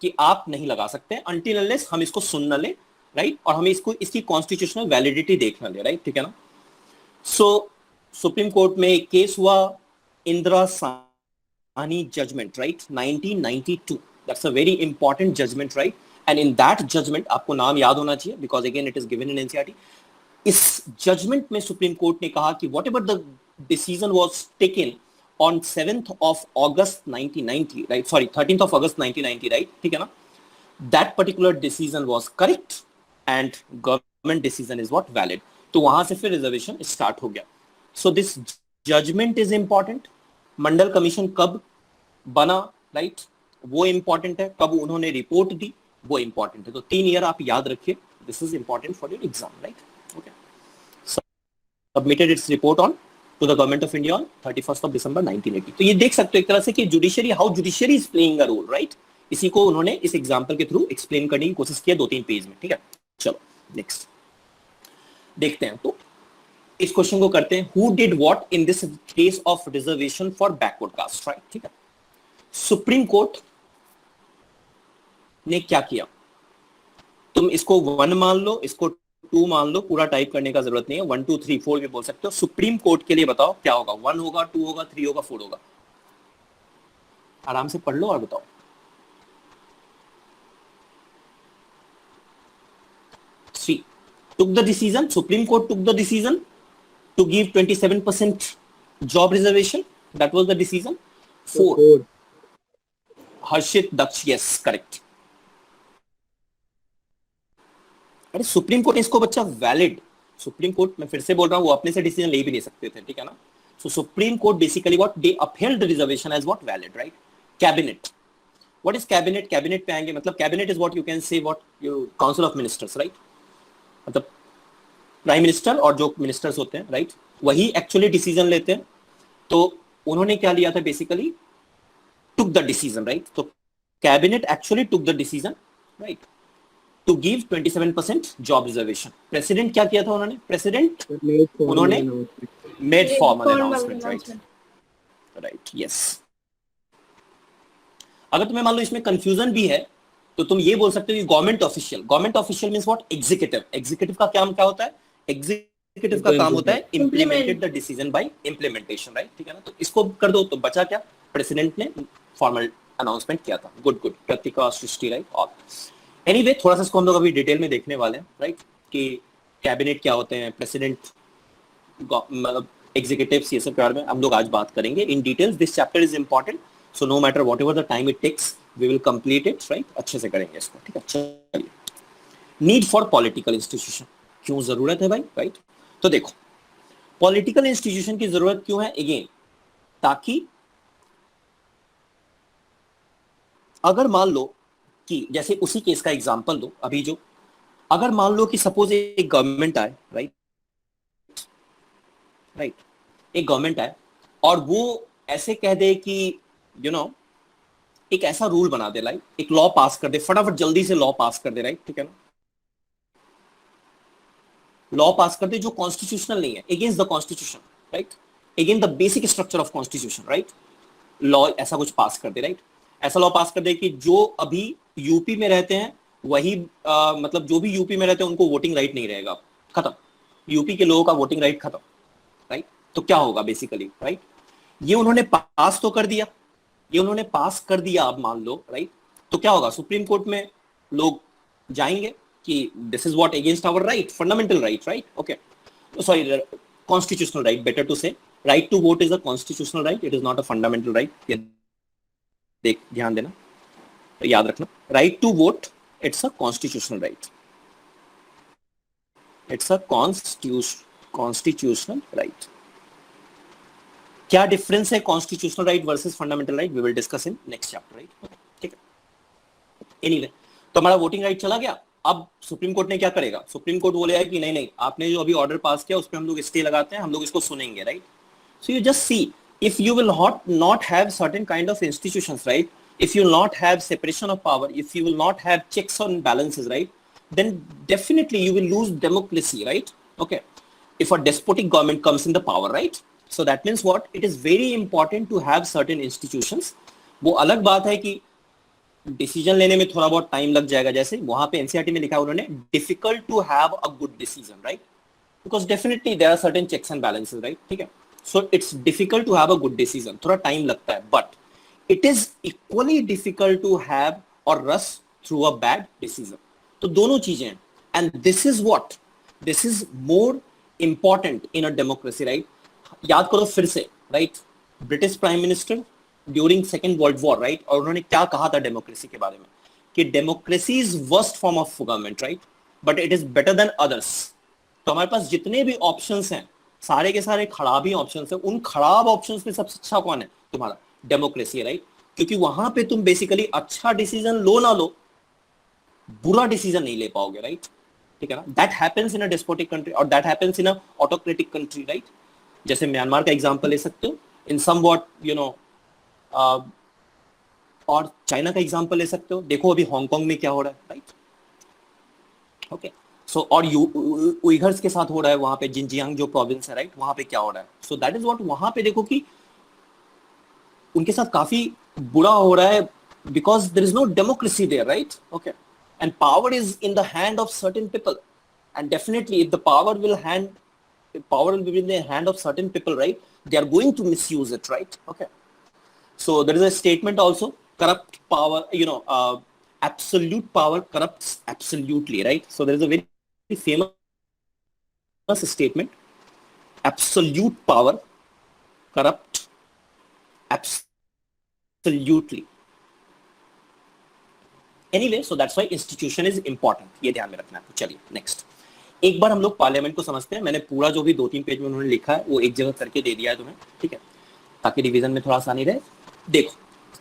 A: कि आप नहीं लगा सकते अनटिल अनलेस हम इसको सुन न ले, राइट, और हमें इसको, इसकी कॉन्स्टिट्यूशनल वैलिडिटी देखना ले, राइट, ठीक है ना. सो सुप्रीम कोर्ट में एक केस हुआ, Indira Sahni judgement, right, 1992. That's a very important judgement, right. And in that judgement, आपको नाम याद होना चाहिए because again it is given in NCERT. इस जजमेंट में सुप्रीम कोर्ट ने कहा कि whatever the decision was taken on 7th of August 1990, right, sorry, 13th of August 1990, right, ठीक है ना, that particular decision was correct and government decision is what? Valid. तो वहां से फिर रिजर्वेशन स्टार्ट हो गया. So this judgment is important. Mandal commission कब बना, राइट, वो इंपॉर्टेंट है. कब उन्होंने रिपोर्ट दी, वो इंपॉर्टेंट है. तो 3 ईयर आप याद रखिए. This is important for your exam, right. Okay. Submitted its report on to the government of India on 31st of December 1980. तो ये देख सकते हो एक तरह से कि judiciary, how judiciary is playing a role, right. इसी को उन्होंने इस एग्जांपल के थ्रू एक्सप्लेन करने की कोशिश किया 2-3 पेज में, ठीक है. चलो नेक्स्ट देखते हैं. तो इस क्वेश्चन को करते हैं. Who did what in this case of reservation for backward caste, right, ठीक है. सुप्रीम कोर्ट ने क्या किया? तुम इसको 1 मान लो, इसको 2 मान लो, पूरा टाइप करने का जरूरत नहीं है. 1 2 3 4 भी बोल सकते हो. सुप्रीम कोर्ट के लिए बताओ क्या होगा? 1 होगा, 2 होगा, 3 होगा, 4 होगा. आराम से पढ़ लो और बताओ. took the decision, Supreme Court took the decision to give 27% job reservation. That was the decision. 4. Harshit Daksh, yes, correct. अरे सुप्रीम कोर्ट इसको बच्चा वैलिड, सुप्रीम कोर्ट मैं फिर से बोल रहा हूं, वो अपने से डिसीजन ले भी नहीं सकते थे, ठीक है ना. So supreme court basically what they upheld the reservation as what valid, right. Cabinet, what is cabinet? Cabinet पे आएंगे. मतलब cabinet is what you can say what you council of ministers, right. मतलब प्राइम मिनिस्टर और जो ministers होते हैं, right, वही actually decision लेते हैं. तो उन्होंने क्या लिया था basically, took the decision, right? तो cabinet actually took the decision, right, to give 27% job reservation. President क्या किया था उन्होंने, प्रेसिडेंट उन्होंने made formal announcement, right, yes. अगर तुम्हें मान लो इसमें कंफ्यूजन भी है तो तुम ये बोल सकते हो कि government official means what, executive का काम क्या होता है, एग्जीक्यूटिव का काम होता है implemented the decision by implementation, right, ठीक है ना. तो इसको कर दो तो बचा क्या, प्रेसिडेंट ने फॉर्मल अनाउंसमेंट किया था. गुड कृतिका सृष्टि, राइट. और एनीवे थोड़ा सा इसको हम लोग अभी डिटेल में देखने वाले हैं, राइट, कि कैबिनेट क्या होते हैं, प्रेसिडेंट, मतलब एग्जीक्यूटिव्स, ये सब के बारे में हम लोग आज बात करेंगे in details. This chapter is important, so no matter whatever the time it takes we will complete it, right. अच्छे से करेंगे इसको, ठीक है. चलिए, नीड फॉर पॉलिटिकल इंस्टीट्यूशन, क्यों जरूरत है भाई, राइट. तो देखो पॉलिटिकल इंस्टीट्यूशन की जरूरत क्यों है, अगेन ताकि अगर मान लो कि जैसे उसी केस का एग्जांपल दो अभी, जो अगर मान लो कि सपोज एक गवर्नमेंट आए, राइट, एक गवर्नमेंट आए और वो ऐसे कह दे कि यू नो एक ऐसा रूल बना दे, लाइक एक लॉ पास कर दे, फटाफट जल्दी से लॉ पास कर दे, राइट, ठीक है ना, लॉ पास कर दे जो कॉन्स्टिट्यूशनल नहीं है, against the constitution, right, against the basic structure of constitution, right, law ऐसा कुछ पास कर दे, राइट, ऐसा लॉ पास कर दे कि जो अभी यूपी में रहते हैं वही मतलब जो भी यूपी में रहते हैं उनको वोटिंग राइट नहीं रहेगा, खत्म, यूपी के लोगों का वोटिंग राइट खत्म, राइट. तो क्या होगा बेसिकली, राइट, ये उन्होंने पास तो कर दिया, अब मान लो, राइट, तो क्या होगा, सुप्रीम कोर्ट में लोग जाएंगे कि this is what against our right, fundamental right, right, okay, sorry constitutional right, better to say, right to vote is a constitutional right, it is not a fundamental right. देख ध्यान देना, याद रखना, right to vote it's a constitutional right, it's a constitutional right. क्या difference है constitutional right versus fundamental right, we will discuss in next chapter, right, ठीक है. Anyway तो हमारा वोटिंग राइट चला गया. अब सुप्रीम कोर्ट ने क्या करेगा, सुप्रीम कोर्ट बोलेगा कि नहीं आपने जो अभी ऑर्डर पास किया उस पर हम लोग स्टे लगाते हैं, हम लोग इसको सुनेंगे, right. So you just see, if you will not have certain kind of institutions, right, if you will not have separation of power, if you will not have checks and balances, right, then definitely you will lose democracy, right, okay, if a despotic government comes in the power, right. So that means what, it is very important to have certain institutions. वो अलग बात है कि decision लेने में थोड़ा बहुत time लग जाएगा, जैसे वहां पे एनसीईआरटी में लिखा है उन्होंने, difficult to have a good decision, right, because definitely there are certain checks and balances, right, ठीक है. So it's difficult to have a good decision, थोड़ा टाइम लगता है, but it is equally difficult to have or rush through a bad decision. तो दोनों चीजें हैं, and this is more important in a democracy, right. याद करो फिर से, right, British prime minister during second world war, right, और उन्होंने क्या कहा था डेमोक्रेसी के बारे में, कि democracy is worst form of government, right, but it is better than others. तो हमारे पास जितने भी ऑप्शंस हैं सारे के सारे खराब ही ऑप्शंस हैं, उन खराब ऑप्शंस में सबसे अच्छा कौन है, तुम्हारा डेमोक्रेसी, राइट, क्योंकि वहां पे तुम बेसिकली अच्छा डिसीजन लो ना लो, बुरा डिसीजन नहीं ले पाओगे, राइट, ठीक है ना. That happens in a despotic country और that happens in a autocratic country, right. जैसे म्यांमार का एग्जांपल ले सकते हो, in some what you know, और चाइना का एग्जांपल ले सकते हो, देखो अभी हांगकांग में क्या हो रहा है, राइट, ओके. सो और उइघर्स के साथ हो रहा है, वहां पे जिनजियांग जो प्रोविंस है, राइट, वहां पे क्या हो रहा है. सो दैट इज व्हाट, वहां पे देखो कि उनके साथ काफी बुरा हो रहा है, because there is no democracy there, right, okay, and power is in the hand of certain people, and definitely if the power will be in the hand of certain people, right, they are going to misuse it, right, okay. So there is a statement also, corrupt power, absolute power corrupts absolutely, right. So there is a very famous statement, absolute power corrupt absolutely. Anyway, so that's why institution is important, ये ध्यान में रखना है. तो चलिए next, एक बार हम लोग पार्लियामेंट को समझते हैं. मैंने पूरा जो भी 2-3 पेज में उन्होंने लिखा है वो एक जगह करके दे दिया है तुम्हें, ठीक है, ताकि रिवीजन में थोड़ा आसानी रहे. देखो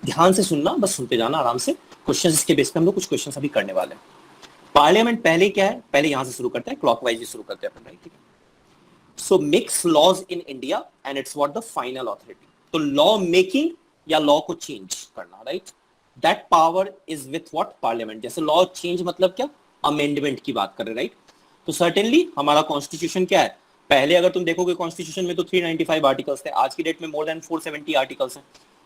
A: ध्यान से सुनना, बस सुनते जाना आराम से. क्वेश्चन इसके बेस पे हम लोग कुछ क्वेश्चन अभी करने वाले हैं. पार्लियामेंट पहले क्या है, पहले यहां से शुरू करते हैं, क्लॉकवाइज ही शुरू करते हैं अपन, राइट, ठीक है. So makes laws in India and it's what the final authority. तो लॉ मेकिंग या लॉ को चेंज करना, right, that power is with what, parliament. जैसे लॉ चेंज मतलब क्या, अमेंडमेंट की बात कर रहे हैं, राइट। तो सर्टेनली हमारा कॉन्स्टिट्यूशन क्या है, पहले अगर तुम देखोगे कॉन्स्टिट्यूशन में तो 395 आर्टिकल्स थे, आज की डेट में मोर देन 470 आर्टिकल्स हैं।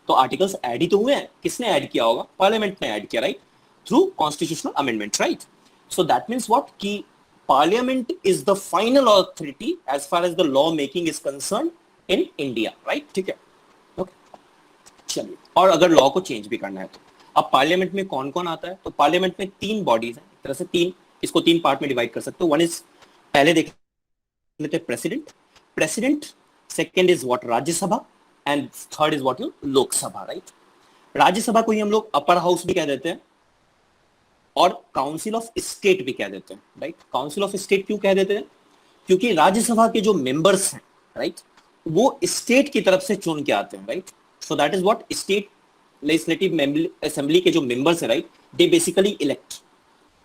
A: तो आर्टिकल्स ऐड ही तो हुए हैं, किसने ऐड किया होगा, पार्लियामेंट ने ऐड किया, right, through constitutional amendment, right. So that means what कि parliament is the final authority as far as the law making is concern in India, right, ठीक है, ओके, चलिए। और अगर लॉ को चेंज भी करना है तो अब पार्लियामेंट में कौन कौन आता है, तो पार्लियामेंट में 3 बॉडीज हैं, एक तरह से 3, इसको 3 पार्ट में डिवाइड कर सकते हो। वन इज, पहले देख लेते हैं president, second is what, Rajya Sabha, and third is what, Lok Sabha, right. Rajya Sabha को ही हम लोग अपर हाउस भी कह देते हैं और काउंसिल ऑफ स्टेट भी कह देते हैं, राइट। काउंसिल ऑफ स्टेट क्यों कह देते हैं, क्योंकि राज्यसभा के जो मेंबर्स हैं, राइट, वो स्टेट की तरफ से चुन के आते हैं, right. So that is what, state legislative assembly के जो मेंबर्स हैं, राइट, दे बेसिकली इलेक्ट।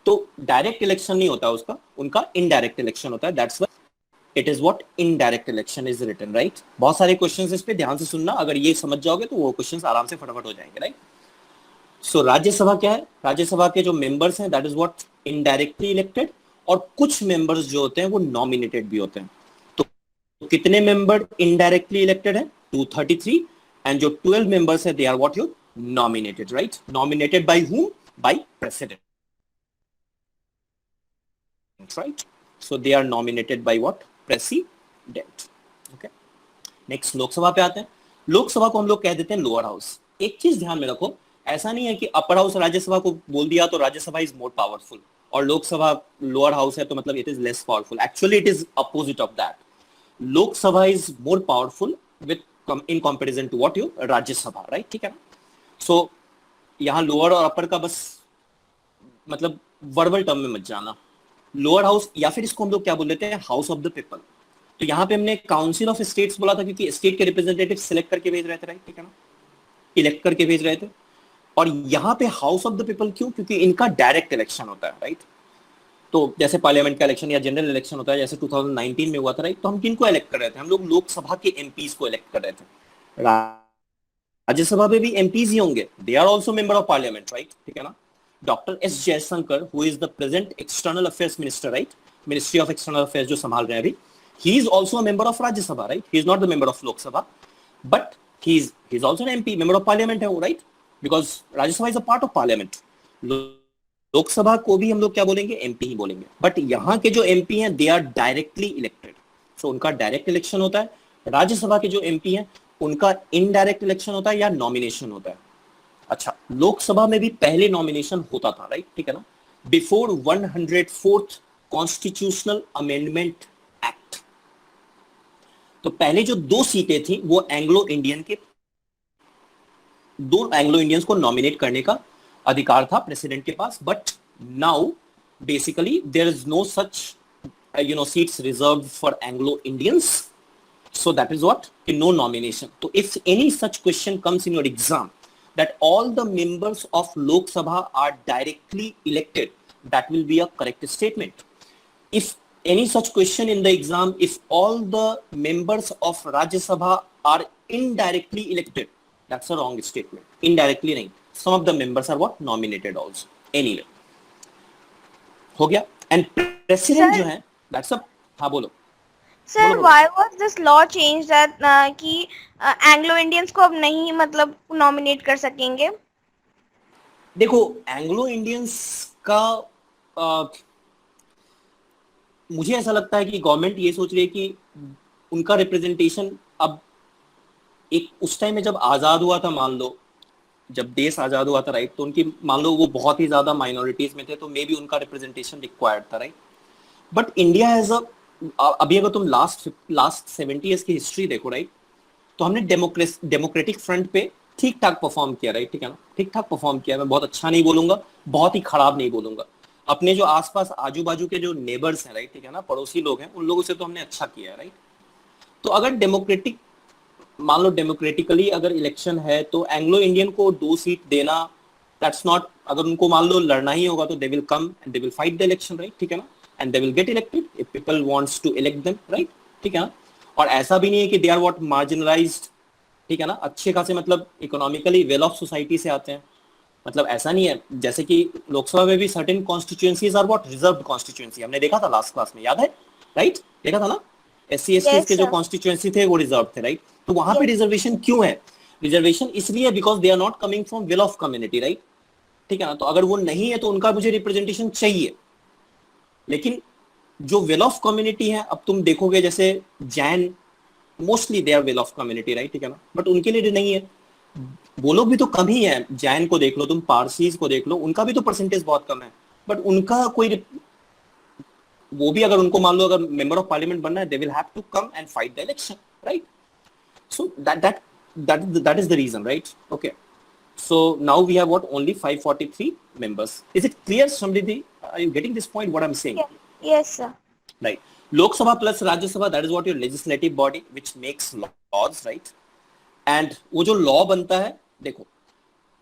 A: तो डायरेक्ट इलेक्शन नहीं होता उसका, उनका इनडायरेक्ट इलेक्शन होता है, that's why it is what, indirect election is written, right. बहुत सारे क्वेश्चंस इस पे ध्यान से सुनना, अगर ये समझ जाओगे तो वो क्वेश्चंस आराम से फटाफट हो जाएंगे, राइट। सो राज्यसभा क्या है, राज्यसभा के जो मेंबर्स हैं that is what, indirectly elected, और कुछ मेंबर्स जो होते हैं वो नॉमिनेटेड भी होते हैं। तो कितने मेंबर इनडायरेक्टली इलेक्टेड है, 233, एंड जो 12 मेंबर्स है they are what, nominated, right. Nominated by whom, by president, right. So they are nominated by what, president, okay. Next Lok Sabha पे आते हैं। लोकसभा को हम लोग कह देते हैं लोअर हाउस। एक चीज ध्यान में रखो, ऐसा नहीं है कि अपर हाउस राज्यसभा को बोल दिया तो राज्यसभा इज मोर पावरफुल और लोकसभा लोअर हाउस है तो मतलब it is less powerful. Actually it is opposite of that. Lok Sabha is more powerful with in comparison to what, Rajya Sabha, right, ठीक है ना। सो यहाँ लोअर और अपर का बस मतलब वर्बल टर्म में मत जाना। लोअर हाउस या फिर इसको हम लोग क्या बोल देते हैं, हाउस ऑफ द पीपल। तो यहाँ पे हमने काउंसिल ऑफ स्टेट्स बोला था क्योंकि स्टेट के रिप्रेजेंटेटिव सिलेक्ट करके भेज रहे थे, राइट, ठीक है ना, इलेक्ट करके भेज रहे थे। और यहाँ पे हाउस ऑफ द पीपल क्यों, क्योंकि इनका डायरेक्ट इलेक्शन होता है, राइट। तो जैसे पार्लियामेंट का इलेक्शन या जनरल इलेक्शन होता है, जैसे 2019 में हुआ था, राइट, तो हम किनको इलेक्ट कर रहे थे, हम लोग लोकसभा के एमपीज को इलेक्ट कर रहे थे। राज्यसभा में भी एमपीज ही होंगे, they are also member of parliament, right, ठीक है ना। Doctor S Jaishankar who is the present external affairs minister, right, ministry of external affairs जो संभाल रहे हैं अभी, he is also a member of Rajya Sabha, right? He is not the member of Lok Sabha, but he's also an MP, member of Parliament है वो, right? Because Rajya Sabha is a part of Parliament. लोक सभा को भी हम लोग क्या बोलेंगे, MP ही बोलेंगे। बट यहाँ के जो MP हैं they are directly elected, so उनका डायरेक्ट इलेक्शन होता है। राज्यसभा के जो MP हैं उनका इनडायरेक्ट इलेक्शन होता है या नॉमिनेशन होता है। अच्छा, लोकसभा में भी पहले नॉमिनेशन होता था, राइट, ठीक है ना, before 104th constitutional amendment act. तो पहले जो 2 सीटें थी वो एंग्लो इंडियन के, 2 एंग्लो इंडियंस को नॉमिनेट करने का अधिकार था प्रेसिडेंट के पास। But now basically there is no such seats reserved for Anglo Indians, so that is what, no nomination. So if any such question comes in your exam that all the members of Lok Sabha are directly elected, that will be a correct statement. If any such question in the exam, if all the members of Rajya Sabha are indirectly elected, that's a wrong statement. Indirectly nahi, some of the members are what, nominated also. Anyway, हो गया। And president जो है, that's a, हाँ बोलो
D: sir, why was this law changed that कि Anglo Indians को अब नहीं मतलब नॉमिनेट कर सकेंगे?
A: देखो, एंग्लो इंडियंस का मुझे ऐसा लगता है कि गवर्नमेंट ये सोच रही है कि उनका रिप्रेजेंटेशन अब एक उस टाइम में जब आजाद हुआ था, मान लो जब देश आजाद हुआ था, राइट, तो उनकी मान लो वो बहुत ही ज्यादा माइनॉरिटीज में थे, तो मे बी उनका रिप्रेजेंटेशन रिक्वायर्ड था, right. But India as a, अभी अगर तुम लास्ट 70 ईयर्स की हिस्ट्री देखो, राइट, तो हमने डेमोक्रेटिक फ्रंट पे ठीक ठाक परफॉर्म किया, राइट, ठीक है ना, ठीक ठाक परफॉर्म किया। मैं बहुत अच्छा नहीं बोलूंगा, बहुत ही खराब नहीं बोलूंगा। अपने जो आसपास आजू बाजू के जो नेबर्स हैं, राइट, ठीक है ना, पड़ोसी लोग हैं, उन लोगों से तो हमने अच्छा किया है, राइट। तो अगर डेमोक्रेटिक, मान लो डेमोक्रेटिकली अगर इलेक्शन है तो एंग्लो इंडियन को 2 सीट देना, दैट्स नॉट, अगर उनको मान लो लड़ना ही होगा तो they will come and they will fight the election, right, ठीक है ना, and they will get elected if people wants to elect them, right, ठीक है ना। और ऐसा भी नहीं है कि दे आर व्हाट मार्जिनलाइज्ड ठीक है ना, अच्छे खासे मतलब इकोनॉमिकली वेल ऑफ सोसाइटी से आते हैं। मतलब ऐसा नहीं है, जैसे कि लोकसभा में भी certain constituencies are what reserved constituency, हमने देखा था लास्ट क्लास में, याद है? राइट, देखा था ना, एससी एसटी
D: Yes,
A: के जो
D: sir.
A: कॉन्स्टिट्यूएंसी थे वो रिजर्व थे, राइट? तो वहां पे
D: Yes.
A: रिजर्वेशन क्यों है? रिजर्वेशन इसलिए because they are not coming from well off community, right? ठीक है ना, तो अगर वो नहीं है तो उनका मुझे रिप्रेजेंटेशन चाहिए। लेकिन जो वेल ऑफ कम्युनिटी है, अब तुम देखोगे जैसे Jain, mostly they are well off community, right? ठीक है ना, बट उनके लिए नहीं है, वो लोग भी तो कम ही है। जैन को देख लो तुम, पारसीज को देख लो, उनका भी तो परसेंटेज बहुत कम है, बट उनका कोई, वो भी अगर उनको मान लो अगर मेंबर ऑफ पार्लियामेंट बनना है, they will have to come and fight the election, right? So that is the reason, right? Okay, so now we have what, only 543 members. Is it clear, Samriddhi? Are you getting this point what I'm saying?
D: Yeah. Yes, sir.
A: Right, Lok Sabha plus Rajya Sabha, that is what your legislative body which makes laws, right? And वो जो law बनता है, देखो,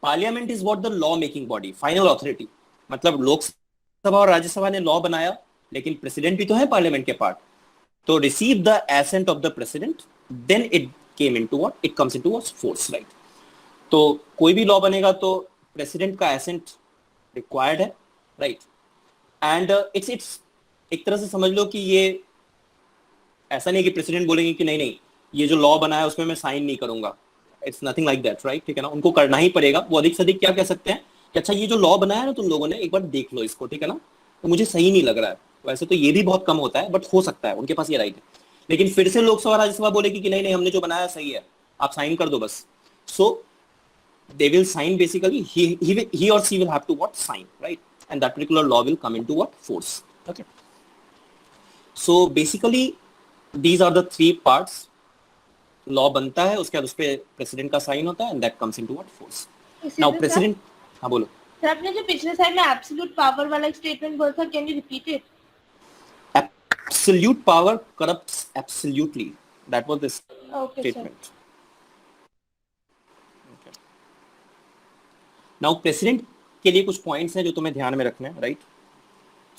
A: parliament is what the law making body, final authority. मतलब लोकसभा और राज्यसभा ने law बनाया, लेकिन प्रेसिडेंट भी तो है पार्लियामेंट के पार्ट, तो receive the assent of the president, then it came into what, it comes into force, right? तो कोई भी लॉ बनेगा तो प्रेसिडेंट का एसेंट रिक्वायर्ड है, राइट? एंड इट्स एक तरह से समझ लो कि ये ऐसा नहीं कि प्रेसिडेंट बोलेंगे कि नहीं नहीं ये जो लॉ बना है उसमें मैं साइन नहीं करूंगा, it's nothing like that, right? ठीक है ना, उनको करना ही पड़ेगा। वो अधिक से अधिक क्या कह सकते हैं कि अच्छा ये जो लॉ बनाया है ना तुम लोगों ने, एक बार देख लो इसको, ठीक है ना, तो मुझे सही नहीं लग रहा है। वैसे तो ये भी बहुत कम होता है, बट हो सकता है, उनके पास ये राइट है। लेकिन फिर से लोकसभा राज्यसभा बोलेगी कि नहीं नहीं हमने जो बनाया सही है, आप साइन कर दो बस। सो they will sign, basically he or she will have to what, sign, right? And that particular law will come into what, force. Okay, so basically these are the three parts. Law बनता है, उसके बाद उस पे president का sign होता है, and that comes into what, force. Now president, हाँ बोलो
B: सर, आपने जो पिछले साइड में एब्सोल्यूट पावर वाला एक स्टेटमेंट बोला था, can you repeat it?
A: absolute power corrupts absolutely, that was this
B: okay sir.
A: statement. Okay. Now president के लिए कुछ पॉइंट्स हैं जो तुम्हें ध्यान में रखने हैं, राइट?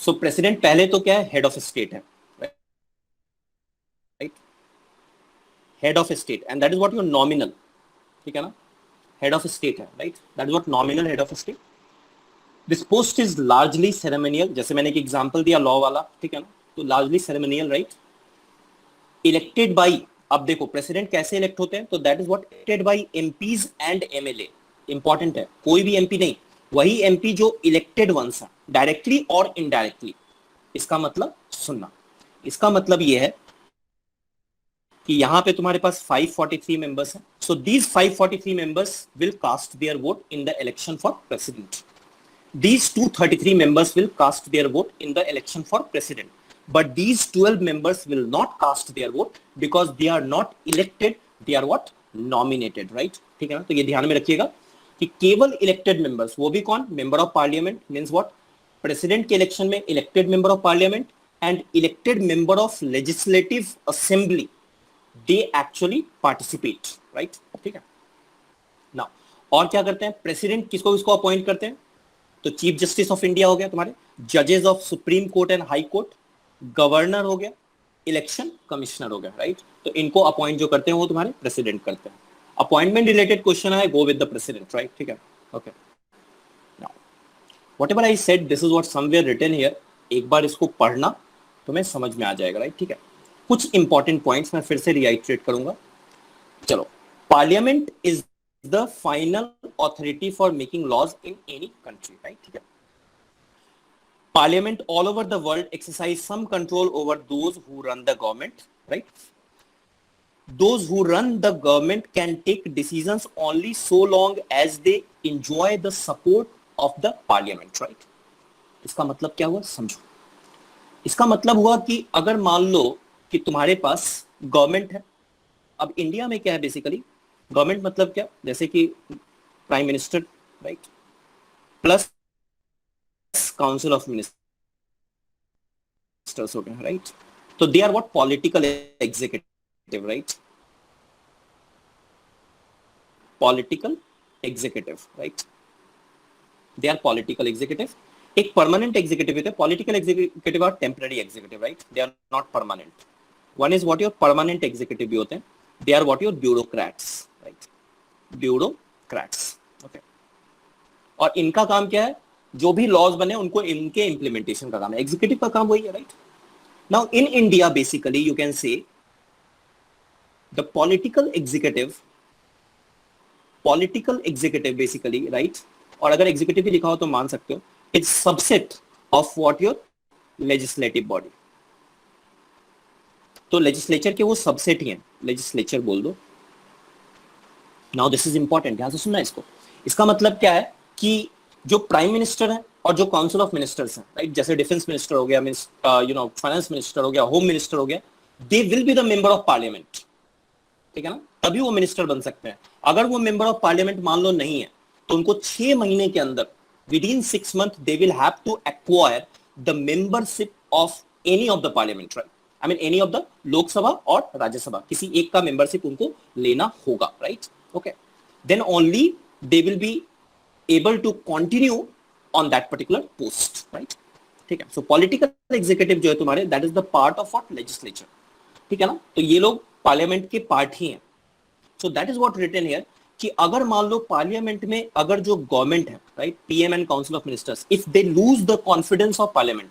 A: सो प्रेसिडेंट पहले तो क्या है, हेड ऑफ स्टेट है, right? Head of state, and that is what your nominal, ठीक है ना, हेड ऑफ स्टेट है, right? That is what nominal head of state. This post is largely ceremonial, जैसे मैंने एक एग्जांपल दिया लॉ वाला, ठीक है ना, तो largely ceremonial, right? Elected by, अब देखो प्रेसिडेंट कैसे इलेक्ट होते हैं, तो that is what elected by MPs and MLA. Important है, कोई भी एमपी नहीं, वही एमपी जो इलेक्टेड वंस है, डायरेक्टली और इनडायरेक्टली। इसका मतलब सुनना, इसका मतलब ये है कि यहां पे तुम्हारे पास 543 मेंबर्स हैं, so these 543 members will cast their vote in the election for president. These 233 members will cast their vote in the election for president, but these 12 members will not cast their vote because they are not elected, they are what, nominated, right? ठीक है ना, तो ये ध्यान में रखिएगा कि केवल इलेक्टेड मेंबर्स, वो भी कौन, member of parliament, means what, president के इलेक्शन में elected member of parliament and elected member of legislative assembly, they actually participate, right? ठीक है ना। और क्या करते हैं प्रेसिडेंट, किसको किसको अपॉइंट करते हैं, तो चीफ जस्टिस ऑफ इंडिया हो गया तुम्हारे, जजेस of supreme court and high court, governor हो गया, इलेक्शन कमिश्नर हो गया, राइट? तो इनको अपॉइंट जो करते हैं वो तुम्हारे प्रेसिडेंट करते हैं। अपॉइंटमेंट रिलेटेड क्वेश्चन है, go with the president, right? ठीक है, okay. Now whatever I said, this is what somewhere written here, एक बार इसको पढ़ना तुम्हें समझ में आ जाएगा, राइट? ठीक है, कुछ इंपॉर्टेंट पॉइंट्स मैं फिर से रिआइटरेट करूंगा। चलो, parliament is the final authority for making laws in any country, right? ठीक है, parliament all over the world exercise some control over those who run the government, right? Those who run the government can take decisions only so long as they enjoy the support of the parliament, right? इसका मतलब क्या हुआ, समझो। इसका मतलब हुआ कि अगर मान लो कि तुम्हारे पास गवर्नमेंट है, अब इंडिया में क्या है बेसिकली, गवर्नमेंट मतलब क्या, जैसे कि prime minister, right, plus council of ministers हो गया, राइट? तो they are what, political executive, right? Political executive, right? They are political executive. एक परमानेंट एग्जीक्यूटिव होते हैं, पॉलिटिकल एग्जीक्यूटिव और temporary executive, right? They are not permanent. One is what your permanent executive भी होते हैं, they are what your bureaucrats, right? Bureaucrats. Okay, और इनका काम क्या है? जो भी लॉज बने उनको इनके इंप्लीमेंटेशन का काम है. एग्जीक्यूटिव का काम वही है, right? Now in India basically you can से the political executive basically, right? और अगर एग्जीक्यूटिव भी लिखा हो तो मान सकते हो, it's subset of what your legislative body. तो लेजिस्लेचर के वो सबसेट ही हैं, लेजिस्लेचर बोल दो. नाउ दिस इज इंपॉर्टेंट, ध्यान से सुनना इसको. इसका मतलब क्या है कि जो प्राइम मिनिस्टर है और जो काउंसिल ऑफ मिनिस्टर्स हैं, राइट, जैसे डिफेंस मिनिस्टर हो गया, फाइनेंस मिनिस्टर हो गया, होम मिनिस्टर हो गया, दे will be the member of parliament. ठीक है ना? तभी वो मिनिस्टर बन सकते हैं. अगर वो मेंबर ऑफ पार्लियामेंट मान लो नहीं है, तो उनको 6 महीने के अंदर, within 6 months, they will have to acquire the membership of any of the parliament, right? I mean any of the Lok Sabha और राज्यसभा, किसी एक का मेंबरशिप उनको लेना होगा, right? Okay, then only they will be able to continue on that particular post, right? ठीक है. So political executive जो है तुम्हारे, that is the part of what legislature. ठीक है ना? तो ये लोग पार्लियामेंट के पार्ट ही हैं. So that is what written here कि अगर मान लो पार्लियामेंट में अगर जो गवर्नमेंट है, right, PM and council of ministers, if they lose the confidence of parliament,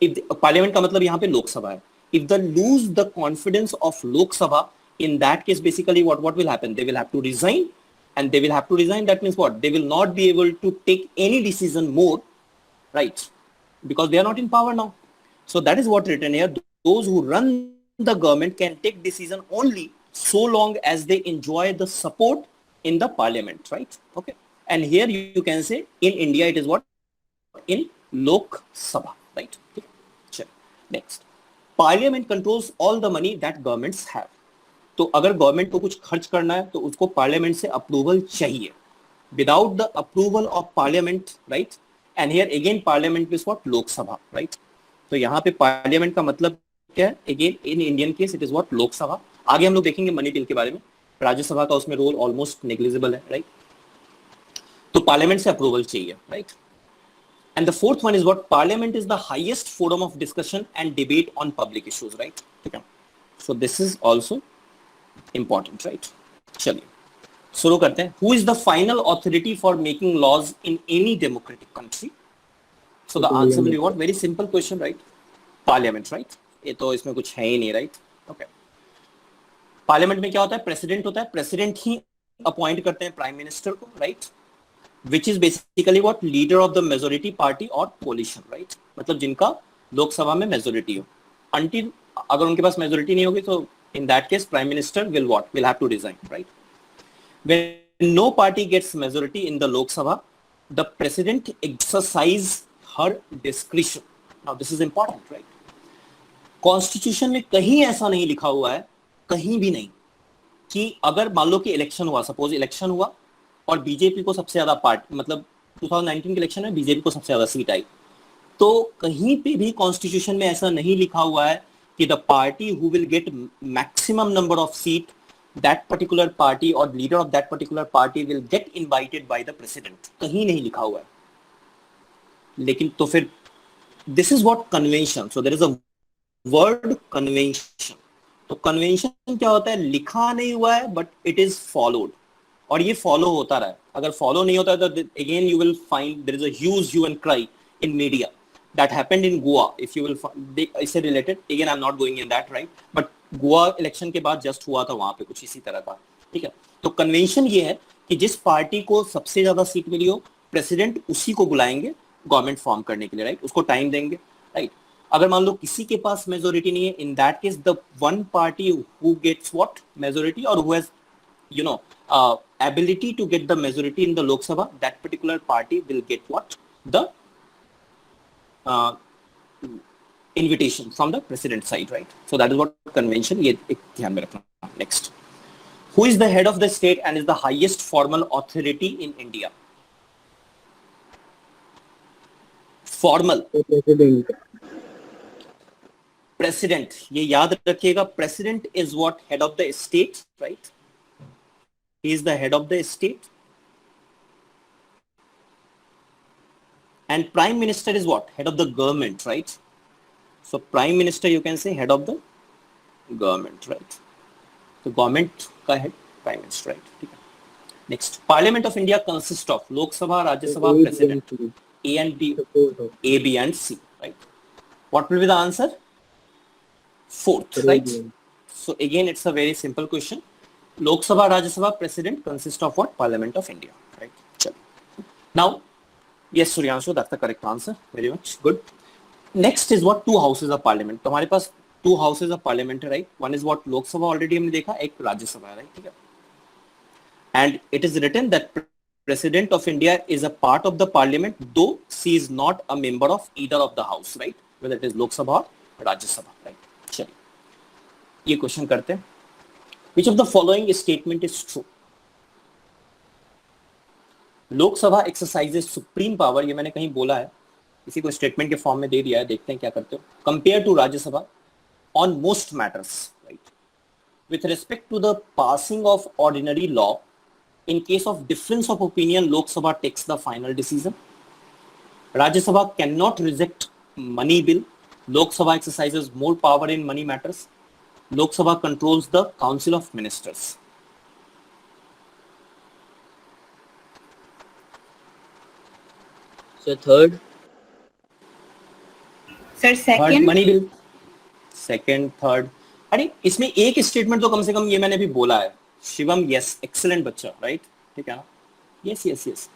A: if parliament का मतलब यहाँ पे लोकसभा है, if the lose the confidence of Lok Sabha, in that case basically what will happen? They will have to resign. And they will have to resign. That means what? They will not be able to take any decision more, right? Because they are not in power now. So that is what written here. Those who run the government can take decision only so long as they enjoy the support in the parliament, right? Okay. And here you can say in India it is what? In Lok Sabha, right? Okay. Sure. Next. Parliament controls all the money that governments have. तो अगर government को कुछ खर्च करना है तो उसको parliament से अप्रूवल चाहिए. Without the approval of parliament, right? And here again parliament is what? Lok Sabha, right? तो यहाँ पे पार्लियामेंट का मतलब क्या है? Again in Indian case it is what? Lok Sabha. आगे हम लोग देखेंगे मनी बिल के बारे में. राज्यसभा का उसमें रोल ऑलमोस्ट नेग्लिजिबल है, राइट? तो पार्लियामेंट से अप्रूवल चाहिए, right? And the fourth one is what? Parliament is the highest forum of discussion and debate on public issues, right? ठीक है. सो this is also important, right? चलिए शुरू करते हैं. Who is the final authority for making laws in any democratic country? So the answer will be what? Very simple question, right? Parliament, right? ये तो इसमें कुछ है ही नहीं, right? Okay. पार्लियामेंट में क्या होता है? प्रेसिडेंट होता है. प्रेसिडेंट ही अपॉइंट करते हैं प्राइम मिनिस्टर को, right? Which is basically what? Leader of the majority party or coalition, right? मतलब जिनका लोकसभा में मेजोरिटी हो. Until अगर उनके पास मेजोरिटी नहीं होगी तो in that case prime minister will what? Will have to resign, right? When no party gets majority in the Lok Sabha, the president exercise her discretion. Now this is important, right? Constitution में कहीं ऐसा नहीं लिखा हुआ है, कहीं भी नहीं, कि अगर मान लो कि इलेक्शन हुआ, सपोज इलेक्शन हुआ और बीजेपी को सबसे ज्यादा पार्टी, मतलब 2019 के इलेक्शन में बीजेपी को सबसे ज्यादा सीट आई, तो कहीं पे भी कॉन्स्टिट्यूशन में ऐसा नहीं लिखा हुआ है कि the party who will get maximum number of seat, that particular party or leader of that particular party will get invited by the president. कहीं नहीं लिखा हुआ है. लेकिन तो फिर this is what convention. So there is a word convention. तो convention क्या होता है? लिखा नहीं हुआ है but it is followed. और ये follow होता रहा है. अगर follow नहीं होता है तो again you will find there is a huge hue and cry in media. That happened in Goa. If you will find, इससे related. Again, I'm not going in that, right? But Goa election के बाद just हुआ था वहाँ पे कुछ इसी तरह का, ठीक है? तो कन्वेंशन ये है कि जिस पार्टी को सबसे ज्यादा सीट मिली हो, प्रेसिडेंट उसी को बुलाएंगे गवर्नमेंट फॉर्म करने के लिए, राइट? उसको टाइम देंगे, राइट? अगर मान लो किसी के पास मेजोरिटी नहीं है, in that case the one party who gets what? Majority और who has ability to get the majority in the Lok Sabha, that particular party will get what? The invitation from the president side, right? So that is what convention. ये एक ध्यान में रखना. Next, who is the head of the state and is the highest formal authority in India? Formal. President. ये याद रखिएगा. President is what? Head of the state, right? He is the head of the state. And prime minister is what? Head of the government, right? So prime minister you can say head of the government, right? So government का head prime minister, right? ठीक है. Next, Parliament of India consists of Lok Sabha, Rajya Sabha, President, A and B, A, B and C, right? What will be the answer? Fourth, right? So again, it's a very simple question. Lok Sabha, Rajya Sabha, President consist of what? Parliament of India, right? Chalo. Now, yes, Suryanshu, that's the correct answer. Very much good. Next is what? Two houses of parliament. तो हमारे पास two houses of parliament है, right? One is what? Lok Sabha already हमने देखा, एक राज्य सभा है, right? ठीक है. And it is written that President of India is a part of the parliament, though she is not a member of either of the house, right? Whether it is Lok Sabha or Rajya Sabha, right? चलिए, ये question करते हैं. Which of the following statement is true? लोक सभा exercises supreme power, ये मैंने कहीं बोला है, इसी को स्टेटमेंट के फॉर्म में दे दिया है, देखते हैं क्या करते हो. Compare to Rajya Sabha on most matters, right? With respect to the passing of ordinary law, in case of difference of opinion, Lok Sabha takes the final decision. Rajya Sabha cannot reject money bill. Lok Sabha exercises more power in money matters. Lok Sabha controls the Council of Ministers.
E: So third.
B: Sir,
A: Third,
B: second.
A: money bill. Second, third. अरे इसमें एक statement तो कम से कम ये मैंने भी बोला है. शिवम, यस, एक्सीलेंट बच्चा, राइट? ठीक है ना? यस यस यस,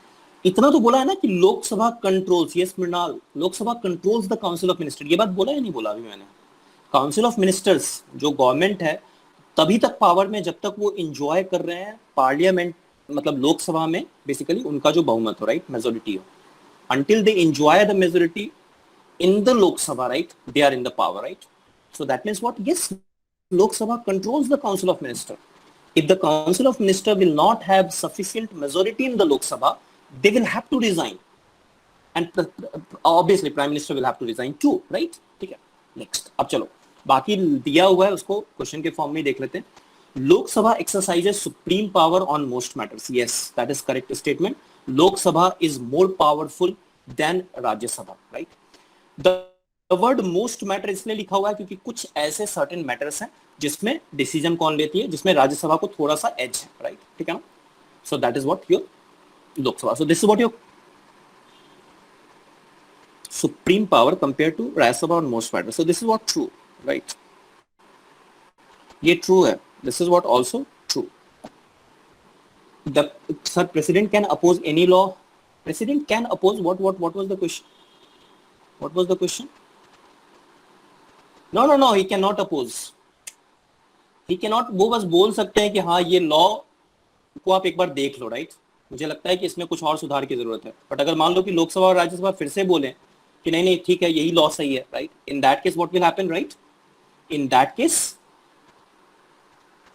A: इतना तो बोला है ना कि Lok Sabha controls. Yes Mrinal, Lok Sabha controls the council of minister. ये बात बोला या नहीं बोला अभी मैंने? काउंसिल ऑफ मिनिस्टर्स जो गवर्नमेंट है तभी तक पावर में जब तक वो एंजॉय कर रहे हैं पार्लियामेंट, मतलब लोकसभा में बेसिकली उनका जो बहुमत हो, राइट, मेजोरिटी हो. until they enjoy the majority in the Lok Sabha, right, they are in the power, right? So that means what? Yes, Lok Sabha controls the Council of Ministers. If the Council of Ministers will not have sufficient majority in the Lok Sabha, they will have to resign. And obviously Prime Minister will have to resign too, right? ठीक है. Next. अब चलो बाकी दिया हुआ है उसको question के फॉर्म में देख लेते हैं. Lok Sabha exercises supreme power on most matters. Yes, that is correct statement. Lok Sabha is more powerful than Rajya Sabha, right? The word most matter इसलिए लिखा हुआ है क्योंकि कुछ ऐसे certain matters हैं जिसमें decision कौन लेती है, जिसमें राज्य सभा को थोड़ा सा edge है, right? ठीक है ना? So that is what your Lok Sabha. So this is what your supreme power compared to Rajya Sabha on most matters. So this is what true, right? ये true है. This is what also true. The sir, president can oppose any law. President can oppose what was the question? What was the question? No, he cannot oppose. He cannot. वो बस बोल सकते हैं कि हाँ ये लॉ को आप एक बार देख लो, राइट? मुझे लगता है कि इसमें कुछ और सुधार की जरूरत है. बट अगर मान लो कि लोकसभा और राज्यसभा फिर से बोले कि नहीं ठीक है यही लॉ सही है, right? In that case what will happen, right? In that case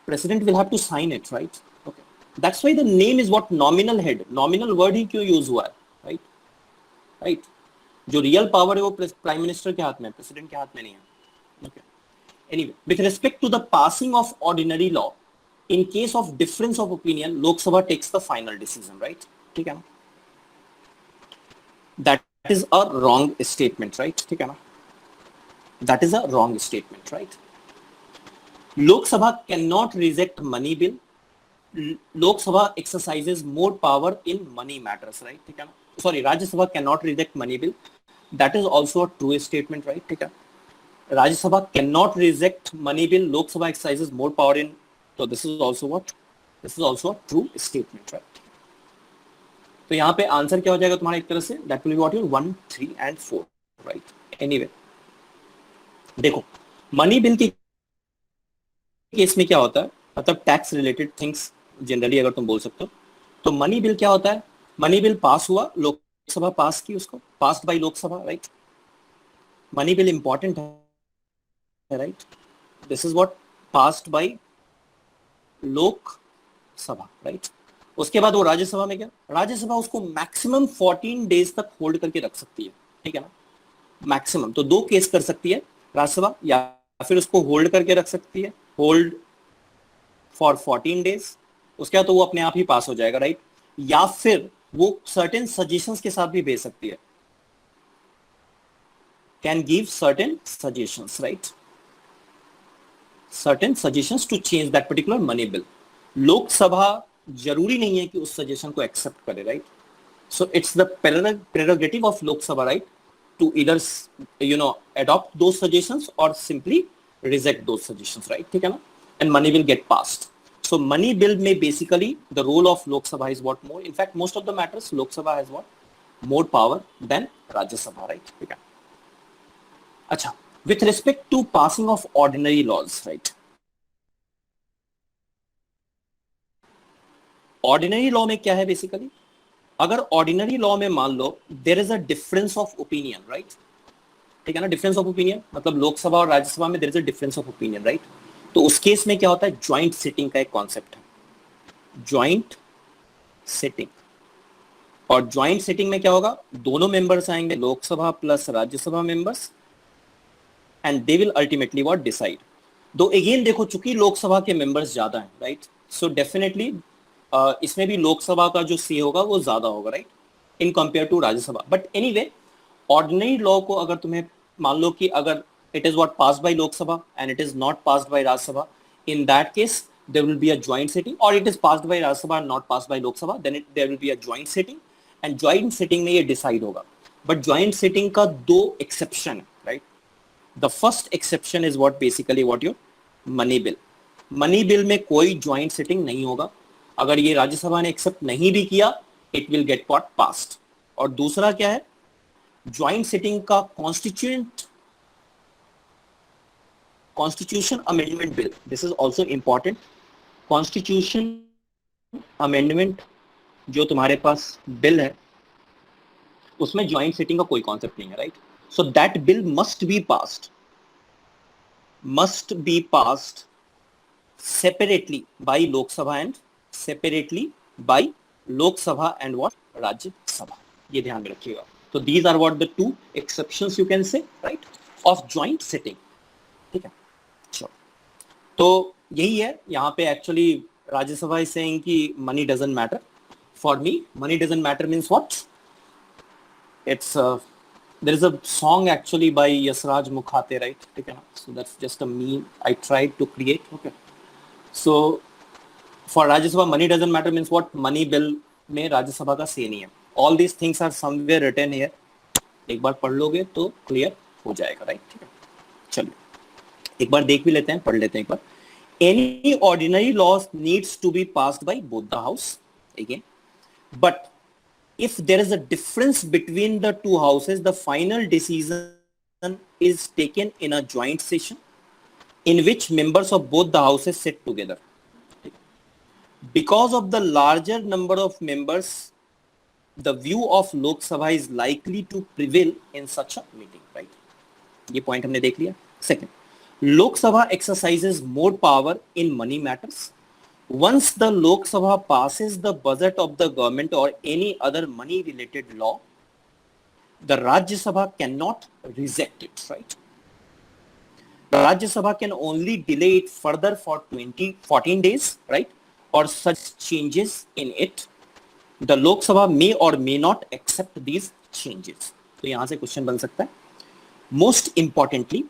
A: president will have to sign it, right? Okay, that's why the name is what nominal head. Nominal word ही क्यों यूज हुआ है, right? जो real power है वो prime minister के हाथ में, president के हाथ में नहीं है. Okay. Anyway, with respect to the passing of ordinary law, in case of difference of opinion, Lok Sabha takes the final decision, right? ठीक है ना? That is a wrong statement, right? ठीक है ना? That is a wrong statement, right? Lok Sabha cannot reject money bill. Lok Sabha exercises more power in money matters, right? ठीक है ना? Sorry, Rajya Sabha cannot reject money bill. That is also a true statement, right? ठीक है. Rajya Sabha cannot reject money bill. Lok Sabha exercises more power in. So this is also what? This is also a true statement, right? तो यहाँ पे answer क्या हो जाएगा तुम्हारा एक तरह से? That will be what your 1, 3 and 4, right? Anyway, देखो money bill की केस में क्या होता है, मतलब टैक्स रिलेटेड थिंग्स जनरली अगर तुम बोल सकते हो तो मनी बिल क्या होता है? मनी बिल पास हुआ, लोकसभा पास की उसको, passed by Lok Sabha, right? Money bill important है, राइट? This is what passed by Lok Sabha, right? उसके बाद वो राज्यसभा में क्या, राज्यसभा उसको मैक्सिमम 14 डेज तक होल्ड करके रख सकती है, ठीक है ना? मैक्सिमम. तो दो केस कर सकती है राज्यसभा, या फिर उसको होल्ड करके रख सकती है, होल्ड फॉर 14 डेज, उसके बाद तो वो अपने आप ही पास हो जाएगा, राइट? या फिर वो सर्टेन सजेशंस के साथ भी भेज सकती है, can give certain suggestions, right? Certain suggestions to change that particular money bill. Lok Sabha जरूरी नहीं है कि उस सजेशन को एक्सेप्ट करे, right? So it's the prerogative of Lok Sabha, right, to either adopt those suggestions or simply reject those suggestions, right? ठीक है ना? And money will get passed. So money bill may basically the role of Lok Sabha is what more. In fact, most of the matters Lok Sabha has what more power than Rajya Sabha, right? ठीक है. अच्छा, with respect to passing of ordinary laws, right? Ordinary law में क्या है basically? अगर ordinary law में मान लो there is a difference of opinion, right? ठीक है ना? डिफरेंस ऑफ ओपिनियन मतलब लोकसभा और राज्यसभा में there is a difference of opinion, right? तो उस केस में क्या होता है, ज्वाइंट सिटिंग का एक कॉन्सेप्ट है, ज्वाइंट सिटिंग। और ज्वाइंट सिटिंग में क्या होगा, दोनों मेंबर्स आएंगे, Lok Sabha plus Rajya Sabha members, and they will ultimately what decide. दो अगेन देखो, चूंकि लोकसभा के मेंबर्स ज्यादा हैं, राइट, सो डेफिनेटली इसमें भी लोकसभा का जो सी होगा वो ज्यादा होगा, right, in compare to Rajya Sabha. But anyway, ordinary law को अगर तुम्हें मान लो कि अगर it is what passed by Lok Sabha and it is not passed by Rajya Sabha, in that case there will be a joint sitting, और it is passed by Rajya Sabha and not passed by Lok Sabha, then there will be a joint sitting, and joint sitting में ये decide होगा। But joint sitting का दो exception है, right? The first exception is what basically what your money bill. Money bill में कोई joint sitting नहीं होगा। अगर ये राज्यसभा ने एक्सेप्ट नहीं भी किया, it will get what passed. और दूसरा क्या है, ज्वाइंट सिटिंग का constitution amendment bill, this is also important. Constitution amendment जो तुम्हारे पास बिल है, उसमें ज्वाइंट सिटिंग का कोई कॉन्सेप्ट नहीं है, right? So that bill must be passed separately by Lok Sabha and separately by Lok Sabha and what Rajya Sabha, ये ध्यान में रखिएगा। तो these are what the two exceptions you can say, right, of joint sitting. ठीक है, चलो, तो यही है यहाँ पे। एक्चुअली राज्यसभा इज सेइंग कि money doesn't matter for me. Money doesn't matter means what? It's there is a song actually by Yasraj Mukhate, right? ठीक है ना? So that's just a meme I tried to create. Okay, so for Rajya Sabha money doesn't matter means what? Money bill में राज्य सभा का से नहीं है। All these things are somewhere written here. एक बार पढ़ लोगे तो क्लियर हो जाएगा, राइट? ठीक है, चलिए एक बार देख भी लेते हैं, पढ़ लेते हैं एक बार। Any ordinary laws needs to be passed by both the house again, but if there is a difference between the two houses, the final decision is taken in a joint session in which members of both the houses sit together. Because of the larger number of members, the view of Lok Sabha is likely to prevail in such a meeting, right? ये point हमने देख लिया। Second, Lok Sabha exercises more power in money matters. Once the Lok Sabha passes the budget of the government or any other money related law, the Rajya Sabha cannot reject it, right? The Rajya Sabha can only delay it further for 14 days, right? Or such changes in it. The Lok Sabha may or may not accept these changes. तो यहाँ से question बन सकता है। Most importantly,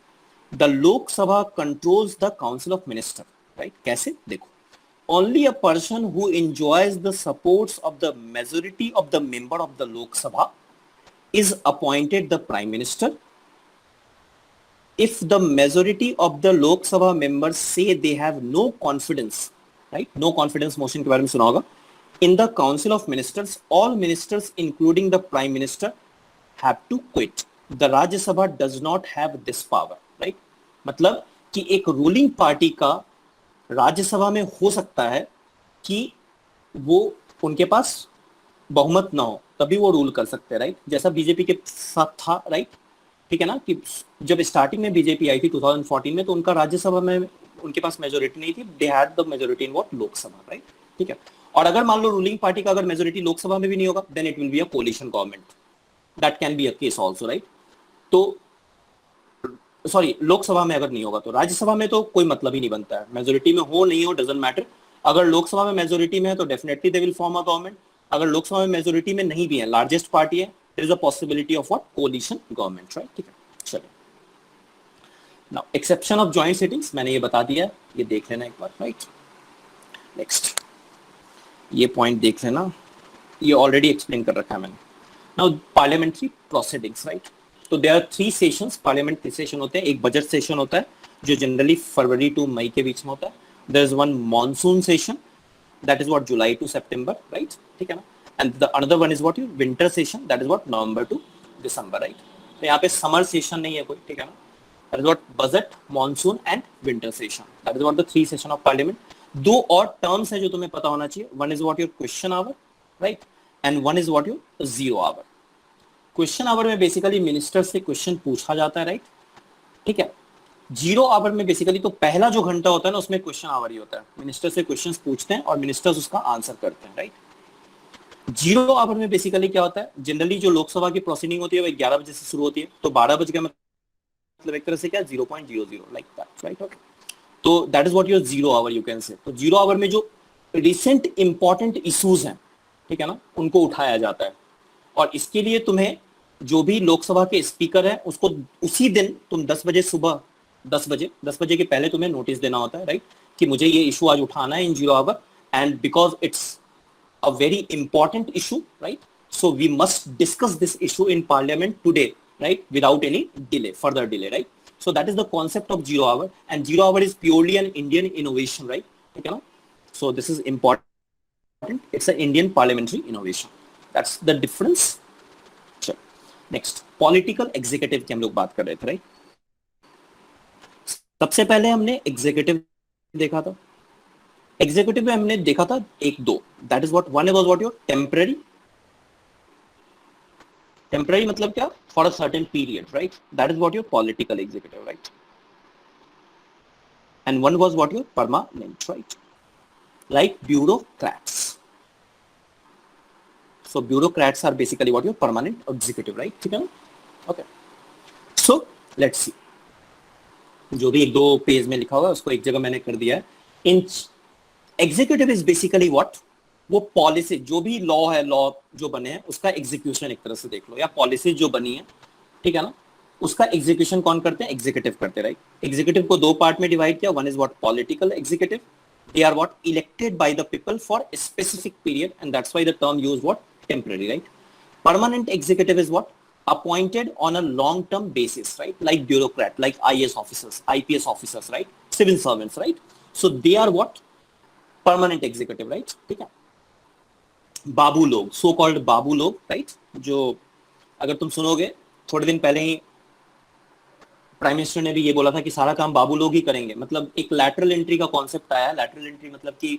A: the Lok Sabha controls the Council of Ministers, right? कैसे? देखो, only a person who enjoys the supports of the majority of the member of the Lok Sabha is appointed the Prime Minister. If the majority of the Lok Sabha members say they have no confidence, right? No confidence motion के बारे में सुना होगा। In the Council of Ministers, all ministers including the Prime Minister have to quit. The Rajya Sabha does not have this power, right? मतलब कि एक ruling party का राज्यसभा में हो सकता है कि वो उनके पास बहुमत ना हो, तभी वो रूल कर सकते हैं, राइट? जैसा बीजेपी के साथ था, राइट? ठीक है ना, कि जब स्टार्टिंग में बीजेपी आई थी 2014 में, तो उनका राज्यसभा में उनके पास मेजोरिटी नहीं थी। They had the majority in what? Lok Sabha, right? ठीक है, और अगर मान लो रूलिंग पार्टी का अगर मेजोरिटी लोकसभा में भी नहीं होगा, then it will be a coalition government. That can be a case also, right? तो सॉरी, लोकसभा में अगर नहीं होगा तो राज्यसभा में तो कोई मतलब ही नहीं बनता है। मेजोरिटी में हो नहीं हो डजंट मैटर। अगर लोकसभा में मेजोरिटी में है तो definitely they will form a government. अगर लोकसभा में मेजोरिटी में नहीं भी है, लार्जेस्ट पार्टी है, there is a possibility of what? Coalition government, right? ठीक है, चलिए now exception of joint sittings मैंने ये बता दिया, ये देख लेना एक बार, राइट? नेक्स्ट, ये पॉइंट देख लेना, ये ऑलरेडी एक्सप्लेन कर रखा है मैंने. Now parliamentary proceedings, right. तो there are 3 sessions parliamentary session होते हैं. एक बजट सेशन होता है जो जनरली फरवरी टू मई के बीच में होता है. There is one monsoon session, that is what July to September, right. ठीक है ना. And the another one is what your winter session, that is what November to December, right. तो यहाँ पे समर सेशन नहीं है कोई, ठीक है ना. That is what budget, monsoon and winter session, that is what the 3 session of parliament. 2 और टर्म्स है जो तुम्हें पता होना चाहिए. One is what your question hour, right, and one is what your zero hour. Question hour में basically minister से question पूछा जाता है, राइट. ठीक है. जीरो आवर में बेसिकली तो पहला जो घंटा होता है ना उसमें क्वेश्चन आवर ही होता है. मिनिस्टर से क्वेश्चंस पूछते हैं और मिनिस्टर्स उसका आंसर करते हैं, राइट. जीरो आवर में बेसिकली क्या होता है, जनरली जो लोकसभा की प्रोसीडिंग होती है वो 11 बजे से शुरू होती है. तो 12 बजे का मतलब एक तरह से क्या 0.00 लाइक दैट, राइट. ओके. तो that is what your zero our you can से. तो जीरो आवर में जो रिसेंट इंपॉर्टेंट इश्यूज हैं, ठीक है ना, उनको उठाया जाता है. और इसके लिए तुम्हें जो भी लोकसभा के स्पीकर है उसको उसी दिन तुम 10 बजे सुबह 10 बजे के पहले तुम्हें नोटिस देना होता है, राइट, कि मुझे ये इशू आज उठाना है in zero hour and because it's a very important issue, right. So we must discuss this issue in parliament today, right, without any delay, further delay, right. So that is the concept of zero hour, and zero hour is purely an Indian innovation, right? Okay, no? So this is important. It's an Indian parliamentary innovation. That's the difference. Sure. Next, political executive की हम लोग बात कर रहे थे, right? सबसे पहले हमने executive देखा था. Executive में हमने देखा था 1-2. That is what one was what your temporary. Temporary मतलब क्या? For a certain period, right? That is what your political executive, right? And one was what your permanent, right? Like bureaucrats. So bureaucrats are basically what your permanent executive, right? ठीक है ना? Okay. So let's see. जो भी 1-2 page में लिखा हुआ है उसको एक जगह मैंने कर दिया है. In executive is basically what? वो पॉलिसी, जो भी लॉ है, लॉ जो बने हैं उसका एग्जीक्यूशन एक तरह से देख लो, या पॉलिसी जो बनी है, ठीक है ना, उसका एग्जीक्यूशन कौन करते हैं? एग्जीक्यूटिव करते हैं, राइट. एग्जीक्यूटिव को 2 पार्ट में डिवाइड किया. One is what political executive. They are what elected by the people for a specific period and that's why the term use what temporary, right. Permanent executive is what appointed on a long term basis, right, like bureaucrat, like IAS officers, IPS officers, right, civil servants, right. So they are what permanent executive, right. ठीक है. बाबू लोग, so called बाबू लोग, right, जो अगर तुम सुनोगे थोड़े दिन पहले ही प्राइम मिनिस्टर ने भी ये बोला था कि सारा काम बाबू लोग ही करेंगे. मतलब एक लैटरल एंट्री का कॉन्सेप्ट आया. लैटरल एंट्री मतलब कि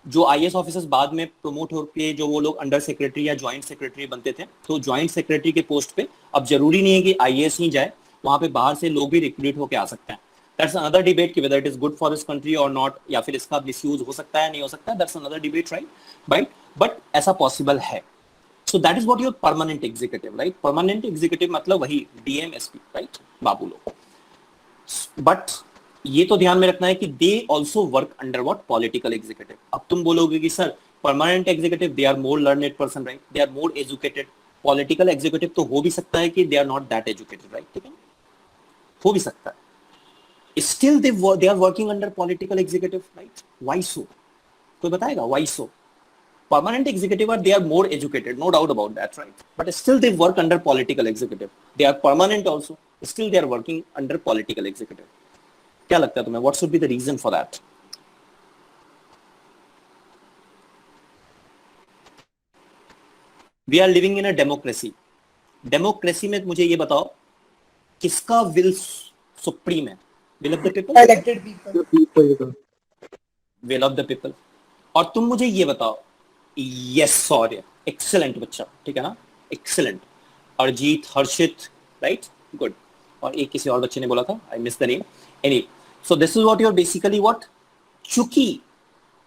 A: जो आईएएस ऑफिसर्स बाद में प्रमोट होकर जो वो लोग अंडर सेक्रेटरी या ज्वाइंट सेक्रेटरी बनते थे, तो ज्वाइंट सेक्रेटरी के पोस्ट पे अब जरूरी नहीं है कि आईएएस ही जाए, वहां पे बाहर से लोग भी रिक्रूट होकर आ सकते हैं. दैट्स अनदर डिबेट कि whether it is good for this country और नॉट, या फिर इसका मिसयूज हो सकता है नहीं हो सकता है. That's another debate, right. But ऐसा पॉसिबल है. सो that is what your permanent executive, right. Permanent executive मतलब वही डीएम एसपी, राइट, बाबू लोग. बट ये तो ध्यान में रखना है कि they also work under what political executive. अब तुम बोलोगे कि sir permanent executive they are more learned person, right, they are more educated. Political executive तो हो भी सकता है कि they are not that educated, right. ठीक है, हो भी सकता है. Still they are working under political executive, right. Why so? कोई बताएगा why so? Permanent executive are they are more educated, no doubt about that, right? But still they work under political executive. They are permanent also. Still they are working under political executive. क्या लगता है तुम्हें? What should be the reason for that? We are living in a democracy. Democracy में मुझे ये बताओ किसका will supreme है? Will of the people?
B: Elected people.
A: Will of the people. और तुम मुझे ये बताओ, यस सॉरी, एक्सेलेंट बच्चा, ठीक है ना, excellent. Arijit, Harshit, right, good. और एक किसी और बच्चे ने बोला था, I miss the name. Any, so this is what you are basically what. चूंकि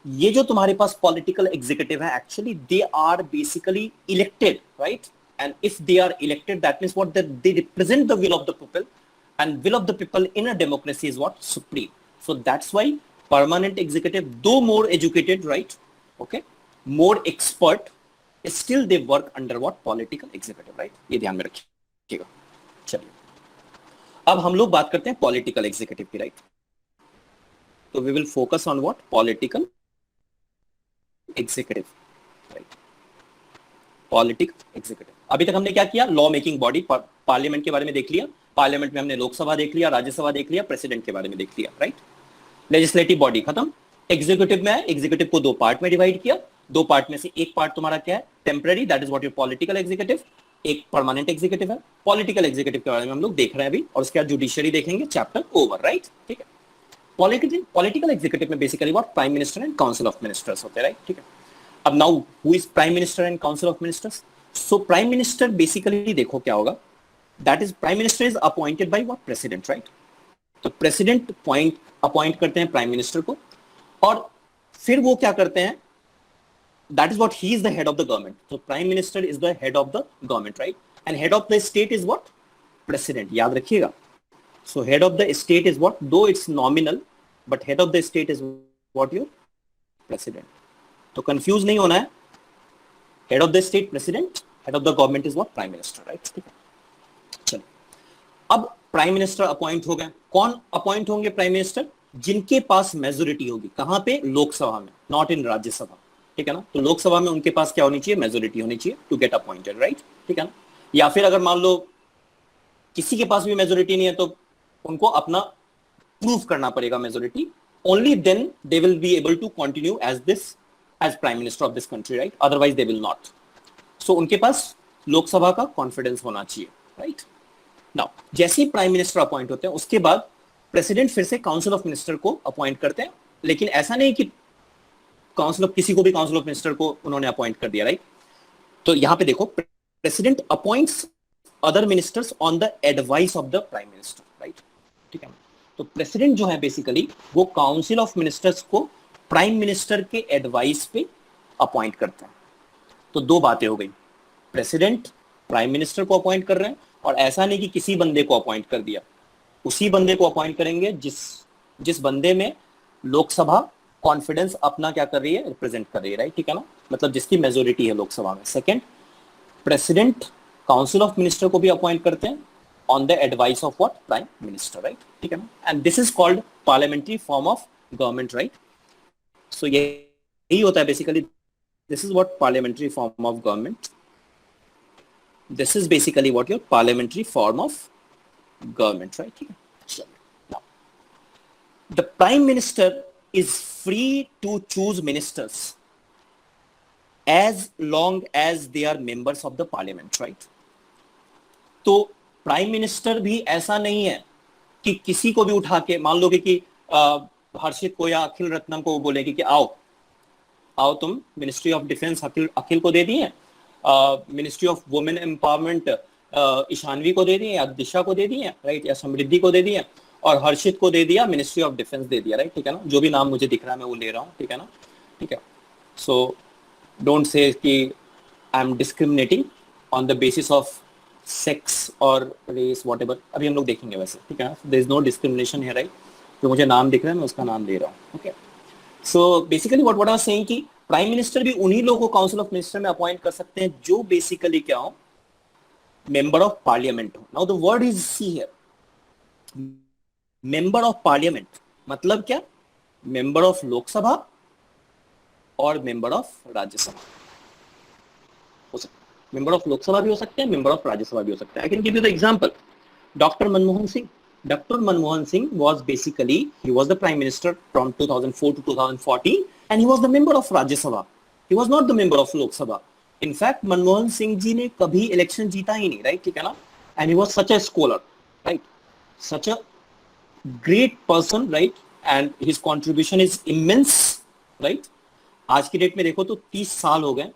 A: ये जो तुम्हारे पास पॉलिटिकल एग्जीक्यूटिव है, actually they are basically elected, right. And if they are elected that means what, they represent the will of the people, and will of the people in a democracy is what supreme. So that's why permanent executive, though more educated, right, okay, more expert, still they work under what political executive, right. ये ध्यान में रखिएगा. चलिए अब हम लोग बात करते हैं पॉलिटिकल एग्जीक्यूटिव की, राइट. तो we will focus on what political executive, right, politic executive. अभी तक हमने क्या किया, लॉ मेकिंग बॉडी, पार्लियामेंट के बारे में देख लिया, पार्लियामेंट में हमने लोकसभा देख लिया, राज्यसभा देख लिया, प्रेसिडेंट के बारे में देख लिया, राइट। लेजिस्लेटिव बॉडी खत्म। एग्जीक्यूटिव में है, एग्जीक्यूटिव को दो पार्ट में डिवाइड किया, दो पार्ट में से एक पार्ट तुम्हारा क्या है, temporary, that is what your political executive, एक परमानेंट एग्जीक्यूटिव है। पॉलिटिकल एग्जीक्यूटिव के बारे में हम लोग देख रहे हैं अभी, और उसके बाद जुडिशरी देखेंगे, चैप्टर ओवर, राइट, ठीक है। पॉलिटिकल एग्जीक्यूटिव में basically what, prime minister and council of ministers होते हैं, राइट, ठीक है। अब now who is prime minister and council of ministers? So prime minister basically देखो क्या होगा, that is prime minister is appointed by what, president, right. तो president appoint करते हैं प्राइम मिनिस्टर को, और फिर वो क्या करते हैं, that is what he is the head of the government. So prime minister is the head of the government, right? And head of the state is what? President. याद रखिएगा. So head of the state is what? Though it's nominal, but head of the state is what? Your president. तो confuse नहीं होना है. Head of the state president, head of the government is what? Prime minister, right? ठीक है. चलिए. अब prime minister appoint हो गए. कौन अपॉइंट होंगे प्राइम मिनिस्टर? जिनके पास मेजोरिटी होगी. कहां पे? लोकसभा में, नॉट इन राज्यसभा. ठीक है ना. तो लोकसभा में उनके पास क्या होनी चाहिए? मेजोरिटी होनी चाहिए टू गेट अपॉइंटेड, राइट. ठीक है ना. या फिर अगर मान लो किसी के पास भी मेजोरिटी नहीं है तो उनको अपना प्रूफ करना पड़ेगा majority. Only then they will be able to continue as prime minister of this country, right. Otherwise they will not. So उनके पास लोकसभा का कॉन्फिडेंस होना चाहिए, राइट. नाउ जैसे ही प्राइम मिनिस्टर अपॉइंट होते हैं उसके बाद प्रेसिडेंट फिर से काउंसिल ऑफ मिनिस्टर को अपॉइंट करते हैं. लेकिन ऐसा नहीं कि काउंसिल ऑफ किसी को भी काउंसिल ऑफ मिनिस्टर को उन्होंने अपॉइंट कर दिया, राइट. तो यहां पे देखो, president appoints other ministers on the advice of the prime minister, right. ठीक है. तो प्रेसिडेंट जो है बेसिकली वो काउंसिल ऑफ मिनिस्टर्स को प्राइम मिनिस्टर के एडवाइस पे अपॉइंट करता है. तो दो बातें हो गई, प्रेसिडेंट प्राइम मिनिस्टर को अपॉइंट कर रहे हैं, और ऐसा नहीं कि किसी बंदे को अपॉइंट कर दिया, उसी बंदे को अपॉइंट करेंगे जिस बंदे में लोकसभा कॉन्फिडेंस अपना क्या कर रही है, रिप्रेजेंट कर रही है, राइट. ठीक है ना. मतलब जिसकी मेजोरिटी है लोकसभा में. Second, president council of minister को भी अपॉइंट करते हैं on the advice of what, prime minister, right. ठीक है ना. And this is called parliamentary form of government, right. So यही होता है basically, this is what parliamentary form of government. This is basically what your parliamentary form of government, right. ठीक है. Now the prime minister is free to choose ministers as long as they are members of the parliament, right. तो prime minister भी ऐसा नहीं है कि किसी को भी उठा के, मान लो कि हर्षित को या अखिल रत्नम को बोलेगी कि आओ तुम मिनिस्ट्री ऑफ डिफेंस अखिल को दे दिए, ministry of women empowerment Ishanvi को दे दिए, या दिशा को दे दिए, राइट, या समृद्धि को दे दिए, और हर्षित को दे दिया मिनिस्ट्री ऑफ डिफेंस दे दिया, राइट. ठीक है ना. जो भी नाम मुझे दिख रहा है मैं वो ले रहा हूँ. ठीक है ना. ठीक है. सो डोंट से कि I am discriminating on the basis of sex और रेस व्हाटएवर. अभी हम लोग देखेंगे वैसे. ठीक है ना. देयर इज नो डिस्क्रिमिनेशन है, राइट. जो मुझे नाम दिख रहा है मैं उसका नाम दे रहा हूँ. Okay. So basically what I was saying कि प्राइम मिनिस्टर भी उन्हीं लोगों को काउंसिल ऑफ मिनिस्टर में अपॉइंट कर सकते हैं जो बेसिकली क्या हो, मेंबर ऑफ पार्लियामेंट हो. Now the word is see here, member of parliament मतलब क्या, मेंबर ऑफ लोकसभा और मेंबर ऑफ राज्यसभा हो सकते हैं. मेंबर ऑफ लोकसभा भी हो सकते हैं, मेंबर ऑफ राज्यसभा भी हो सकते हैं. I can give you the example. Doctor Manmohan Singh was basically, he was the prime minister from 2004 to 2014 and he was the member of Rajya Sabha. He was not the member of Lok Sabha. In fact, Manmohan Singh ji ने कभी election जीता ही नहीं, right. ठीक है ना. And he was such a scholar, right, such a great person, right, and his contribution is immense, right. आज की date में देखो तो 30 साल हो गए.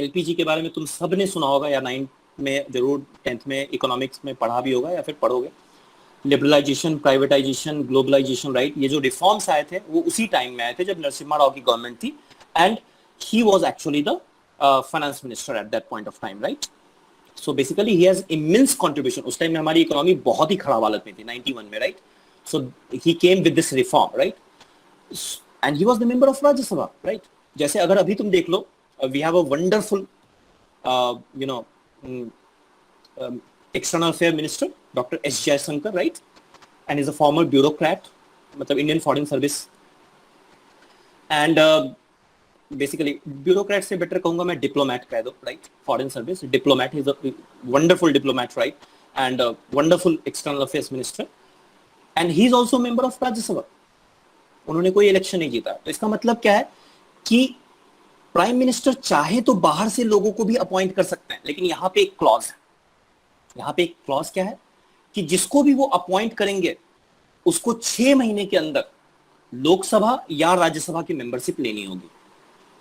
A: एलपीजी के बारे में तुम सब ने सुना होगा, या 9th में जरूर 10th में इकोनॉमिक्स में पढ़ा भी होगा या फिर पढ़ोगे. Liberalisation, privatisation, globalisation, right. ये जो रिफॉर्म्स आए थे वो उसी टाइम में आए थे जब नरसिम्हा राव की गवर्नमेंट थी, and he was actually the finance minister at that point of time, right. So basically he has immense contribution. उस टाइम में हमारी इकोनॉमी बहुत ही खराब हालत में थी 91 में, right. So he came with this reform, right, and he was the member of Rajya Sabha, right. जैसे अगर अभी तुम देख लो, we have a wonderful external affair minister, Dr. S. Jaishankar, right, and he's a former bureaucrat, मतलब Indian Foreign Service, and basically bureaucrat से better कहूंगा मैं, diplomat कह दो, right? Foreign service diplomat, is a wonderful diplomat, right? And wonderful external affairs minister, and he is also member of Rajya Sabha. उन्होंने कोई election नहीं जीता। तो इसका मतलब क्या है कि प्राइम मिनिस्टर चाहे तो बाहर से लोगों को भी अपॉइंट कर सकते हैं, लेकिन यहाँ पे एक क्लॉज है। यहाँ पे एक क्लॉज क्या है कि जिसको भी वो अपॉइंट करेंगे उसको 6 महीने के अंदर लोकसभा या राज्यसभा की मेंबरशिप लेनी होगी,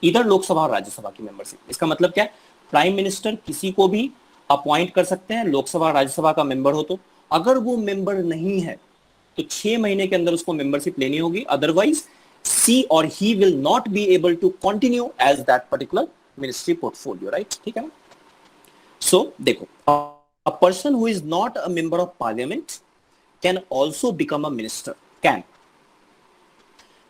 A: इधर लोकसभा और राज्यसभा की मेंबरशिप। इसका मतलब क्या है, प्राइम मिनिस्टर किसी को भी अपॉइंट कर सकते हैं, लोकसभा राज्यसभा का मेंबर हो तो, अगर वो मेंबर नहीं है तो 6 महीने के अंदर उसको मेंबरशिप लेनी होगी, अदरवाइज सी और he will not be able to continue as that particular ministry portfolio, right? ठीक है ना? सो देखो, a person who is not a member of parliament can also become a minister, can,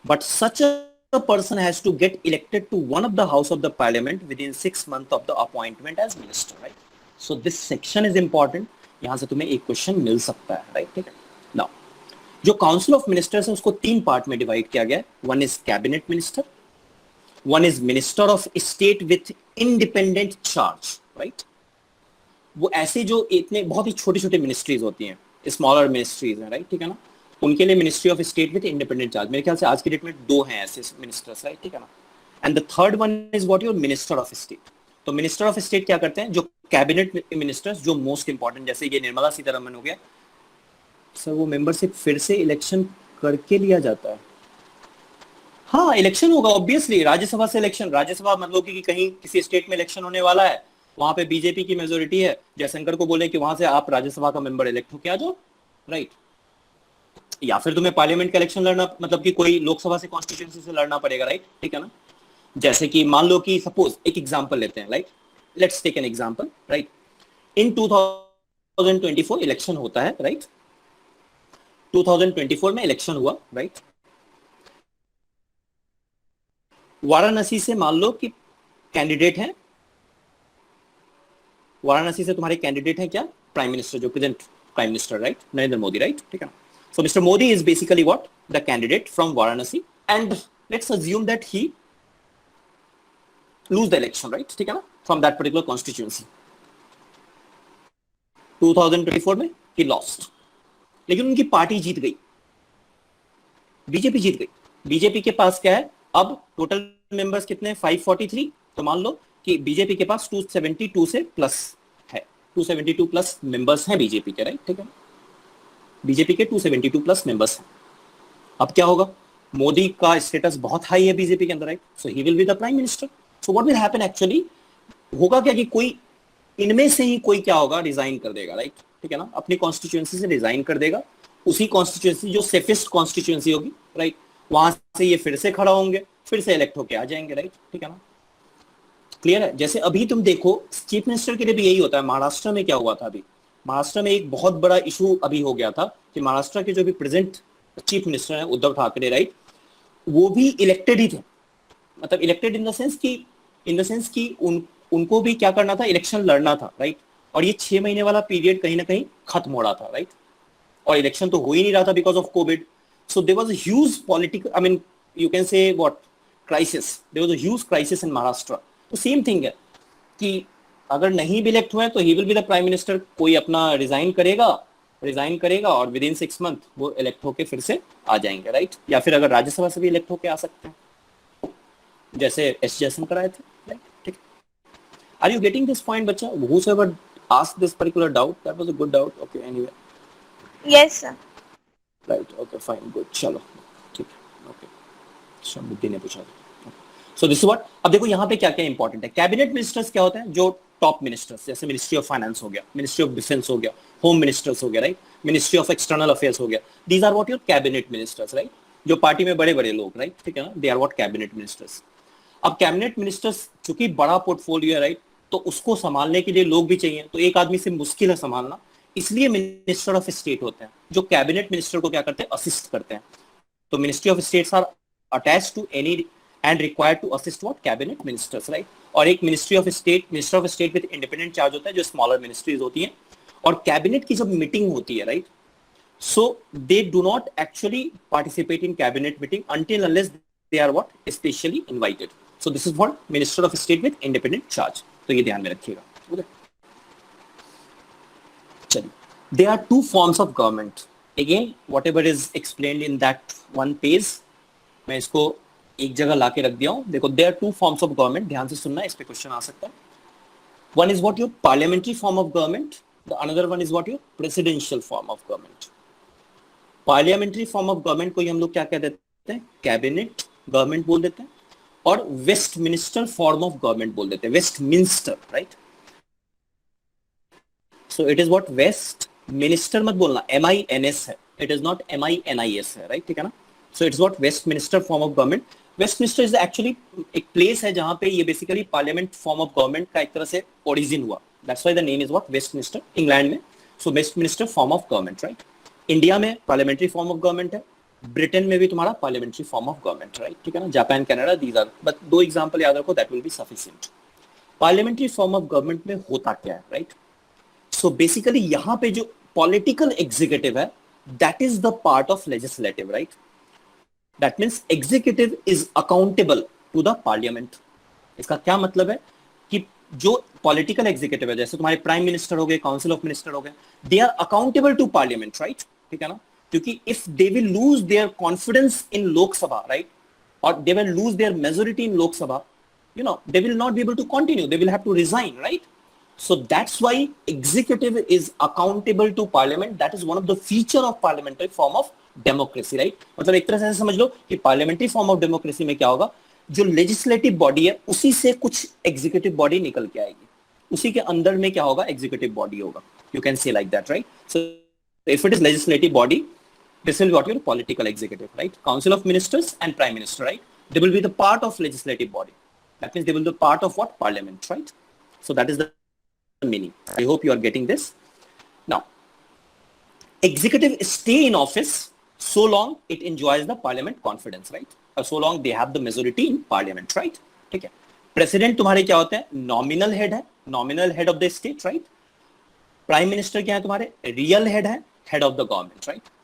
A: but such a person has to get elected to one of the house of the parliament within 6 months of the appointment as minister, right? So this section is important. यहां से तुम्हें एक question मिल सकता है, right? ठीक है। Now जो council of ministers है उसको 3 पार्ट में डिवाइड किया गया है। One is cabinet minister, one is minister of state with independent charge, right? वो ऐसे जो इतने बहुत ही छोटी छोटी मिनिस्ट्रीज होती हैं, स्मॉलर मिनिस्ट्रीज हैं, राइट? ठीक है ना? उनके लिए ministry of state with independent charge, मेरे ख्याल से आज की डेट में 2 हैं ऐसे मिनिस्टर्स, राइट? ठीक है ना? And the third one is what your minister of state. तो मिनिस्टर ऑफ स्टेट क्या करते हैं? जो कैबिनेट मिनिस्टर्स, जो मोस्ट इंपॉर्टेंट, जैसे ये निर्मला सीतारमन हो गया, सर वो मेंबरशिप फिर से इलेक्शन करके लिया जाता है। हाँ, इलेक्शन होगा ऑब्वियसली, राज्यसभा से इलेक्शन, राज्यसभा मतलब कि कहीं किसी स्टेट में इलेक्शन होने वाला है, वहां पे बीजेपी की मेजोरिटी है, जयशंकर को बोले कि वहां से आप राज्यसभा का मेंबर इलेक्ट होके आ जाओ, राइट? या फिर तुम्हें पार्लियामेंट का इलेक्शन लड़ना, मतलब कि कोई लोकसभा से कॉन्स्टिट्यूएंसी से लड़ना पड़ेगा, राइट? ठीक है ना? जैसे कि मान लो कि सपोज एक एग्जांपल लेते हैं, right? Let's take an example, right? In 2024 election होता है, राइट? 2024 में इलेक्शन हुआ, राइट? वाराणसी से मान लो कि कैंडिडेट है, वाराणसी से तुम्हारे कैंडिडेट है क्या? प्राइम मिनिस्टर, जो present prime minister, right? Narendra Modi, right? ठीक है ना? So mister Modi is basically what? The candidate from Varanasi, and let's assume that he lose the election, right? ठीक है ना? फ्रॉम दैट पर्टिकुलर कॉन्स्टिट्यूएंसी 2024 में ही लॉस्ट, लेकिन उनकी पार्टी जीत गई, बीजेपी जीत गई। बीजेपी के पास क्या है अब? टोटल मेंबर्स कितने? 543। तो मान लो कि बीजेपी के पास 272 से प्लस है, 272 प्लस मेंबर्स हैं बीजेपी के, राइट? ठीक है? बीजेपी के 272 प्लस मेंबर्स हैं। अब क्या होगा? मोदी का स्टेटस बहुत हाई है बीजेपी के अंदर, right? So he will be the prime minister. So what will happen actually, होगा क्या कि कोई इनमें से ही कोई क्या होगा? रिजाइन कर देगा, राइट? ठीक है ना? अपनी कॉन्स्टिट्यूएंसी से रिजाइन कर देगा, उसी कॉन्स्टिट्यूएंसी जो सेफेस्ट कॉन्स्टिट्यूएंसी होगी, राइट? वहां से ये फिर से खड़ा होंगे, फिर से इलेक्ट होके आ जाएंगे, राइट? ठीक है ना? क्लियर है? जैसे अभी तुम देखो चीफ मिनिस्टर के लिए भी यही होता है। महाराष्ट्र में क्या हुआ था अभी? महाराष्ट्र में एक बहुत बड़ा इशू अभी हो गया था कि महाराष्ट्र के जो भी प्रेजेंट चीफ मिनिस्टर हैं उद्धव ठाकरे, राइट, वो भी इलेक्टेड ही थे। मतलब इलेक्टेड इन द सेंस कि उनको भी क्या करना था? इलेक्शन लड़ना था, राइट? और ये 6 महीने वाला पीरियड कहीं ना कहीं खत्म हो रहा था, राइट? और इलेक्शन तो हो ही नहीं रहा था because of COVID. So there was a huge political, I mean you can say what, crisis. There was a huge crisis in Maharashtra. तो सेम थिंग है कि अगर नहीं भी इलेक्ट हुए तो ही will be the prime minister. कोई अपना रिजाइन करेगा और विद इन 6 मंथ वो इलेक्ट होके फिर से आ जाएंगे, राइट? या फिर अगर राज्यसभा से भी इलेक्ट होके आ सकते हैं, जैसे एस जयशंकर आए थे, राइट? ठीक। Are you getting this point बच्चा? whosoever asked this particular doubt, that was a good doubt. Okay, anyway.
D: Yes sir.
A: Right, okay, fine, good. चलो ठीक है, ओके। शमुद्दीन ने पूछा था। सो दिस व्हाट, अब देखो यहाँ पे क्या क्या इंपॉर्टेंट है। कैबिनेट मिनिस्टर्स क्या होते हैं? जो टॉप मिनिस्टर्स, जैसे मिनिस्ट्री ऑफ फाइनेंस हो गया, मिनिस्ट्री ऑफ डिफेंस हो गया, होम मिनिस्टर्स हो गया, right? Ministry of external affairs हो गया। These are what your cabinet ministers, right? जो पार्टी में बड़े बड़े लोग, राइट? ठीक है ना? They are what cabinet ministers. अब कैबिनेट मिनिस्टर्स चूंकि बड़ा पोर्टफोलियो है, राइट, तो उसको संभालने के लिए लोग भी चाहिए। तो एक आदमी से मुश्किल है संभालना, इसलिए मिनिस्टर ऑफ स्टेट होते हैं जो कैबिनेट मिनिस्टर को क्या करते हैं? असिस्ट करते हैं। तो ministry of states are attached to any and required to assist what? Cabinet ministers, right? और एक ministry of state with independent charge होता है जो स्मॉलर मिनिस्ट्रीज होती हैं। और कैबिनेट की जब मीटिंग होती है, right, so they do not actually participate in cabinet meeting until unless they are what? Specially invited. So this is what Minister of State with independent charge. तो ये ध्यान में रखिएगा. Okay. चलिए. There are two forms of government. Again, whatever is explained in that one page, मैं इसको एक जगह लाके रख दिया हूँ. देखो, there are two forms of government. ध्यान से सुनना, इस पे क्वेश्चन आ सकता है. One is what your parliamentary form of government. The another one is what your presidential form of government. Parliamentary form of government को हम लोग क्या कह देते हैं? कैबिनेट गवर्नमेंट बोल देते हैं. और वेस्टमिनिस्टर फॉर्म ऑफ गवर्नमेंट बोल देते हैं. Westminster, right? So it is what west minister मत बोलना, MINS है, इट इज नॉट MINIS है, राइट? ठीक है ना? So it's what Westminster form of government. Westminster is actually एक प्लेस है जहां पे ये basically parliament form of government का एक तरह से ओरिजिन हुआ. That's why the name is what Westminster, England में. So Westminster form of government, right? India में पार्लियामेंट्री फॉर्म ऑफ गवर्नमेंट है. ब्रिटेन में भी तुम्हारा parliamentary form of government, right? ठीक है ना? Japan, Canada, these are but दो एग्जांपल याद रखो, that will be sufficient. Parliamentary form of government में होता क्या है, राइट? सो बेसिकली यहां पे जो पॉलिटिकल एग्जीक्यूटिव है, that is the part of legislative, right? That means executive is accountable to the parliament. इसका क्या मतलब है कि जो पॉलिटिकल एग्जीक्यूटिव है, जैसे तुम्हारे प्राइम मिनिस्टर हो गए, काउंसिल ऑफ मिनिस्टर हो गए, they are accountable to parliament, right? ठीक है ना? क्योंकि if they will lose their confidence in Lok Sabha, right, और they will lose their majority in Lok Sabha, you know, they will not be able to continue, they will have to resign, right? So that's why executive is accountable to parliament. That is one of the feature of parliamentary form of democracy, right? मतलब एक तरह से समझ लो कि parliamentary form of democracy में क्या होगा, जो legislative body है उसी से कुछ executive body निकल के आएगी, उसी के अंदर में क्या होगा, executive body होगा. You can say like that, right? So if it is legislative body, this will be what your political executive, right? Council of ministers and prime minister, right? They will be the part of legislative body. That means they will be part of what? Parliament, right? So that is the meaning. I hope you are getting this. Now, executive stay in office so long it enjoys the parliament confidence, right? Or so long they have the majority in parliament, right? ठीक है. President तुम्हारे क्या होते हैं? Nominal head है, nominal head of the state, right? Prime minister क्या है तुम्हारे? Real head है, head of the government, right?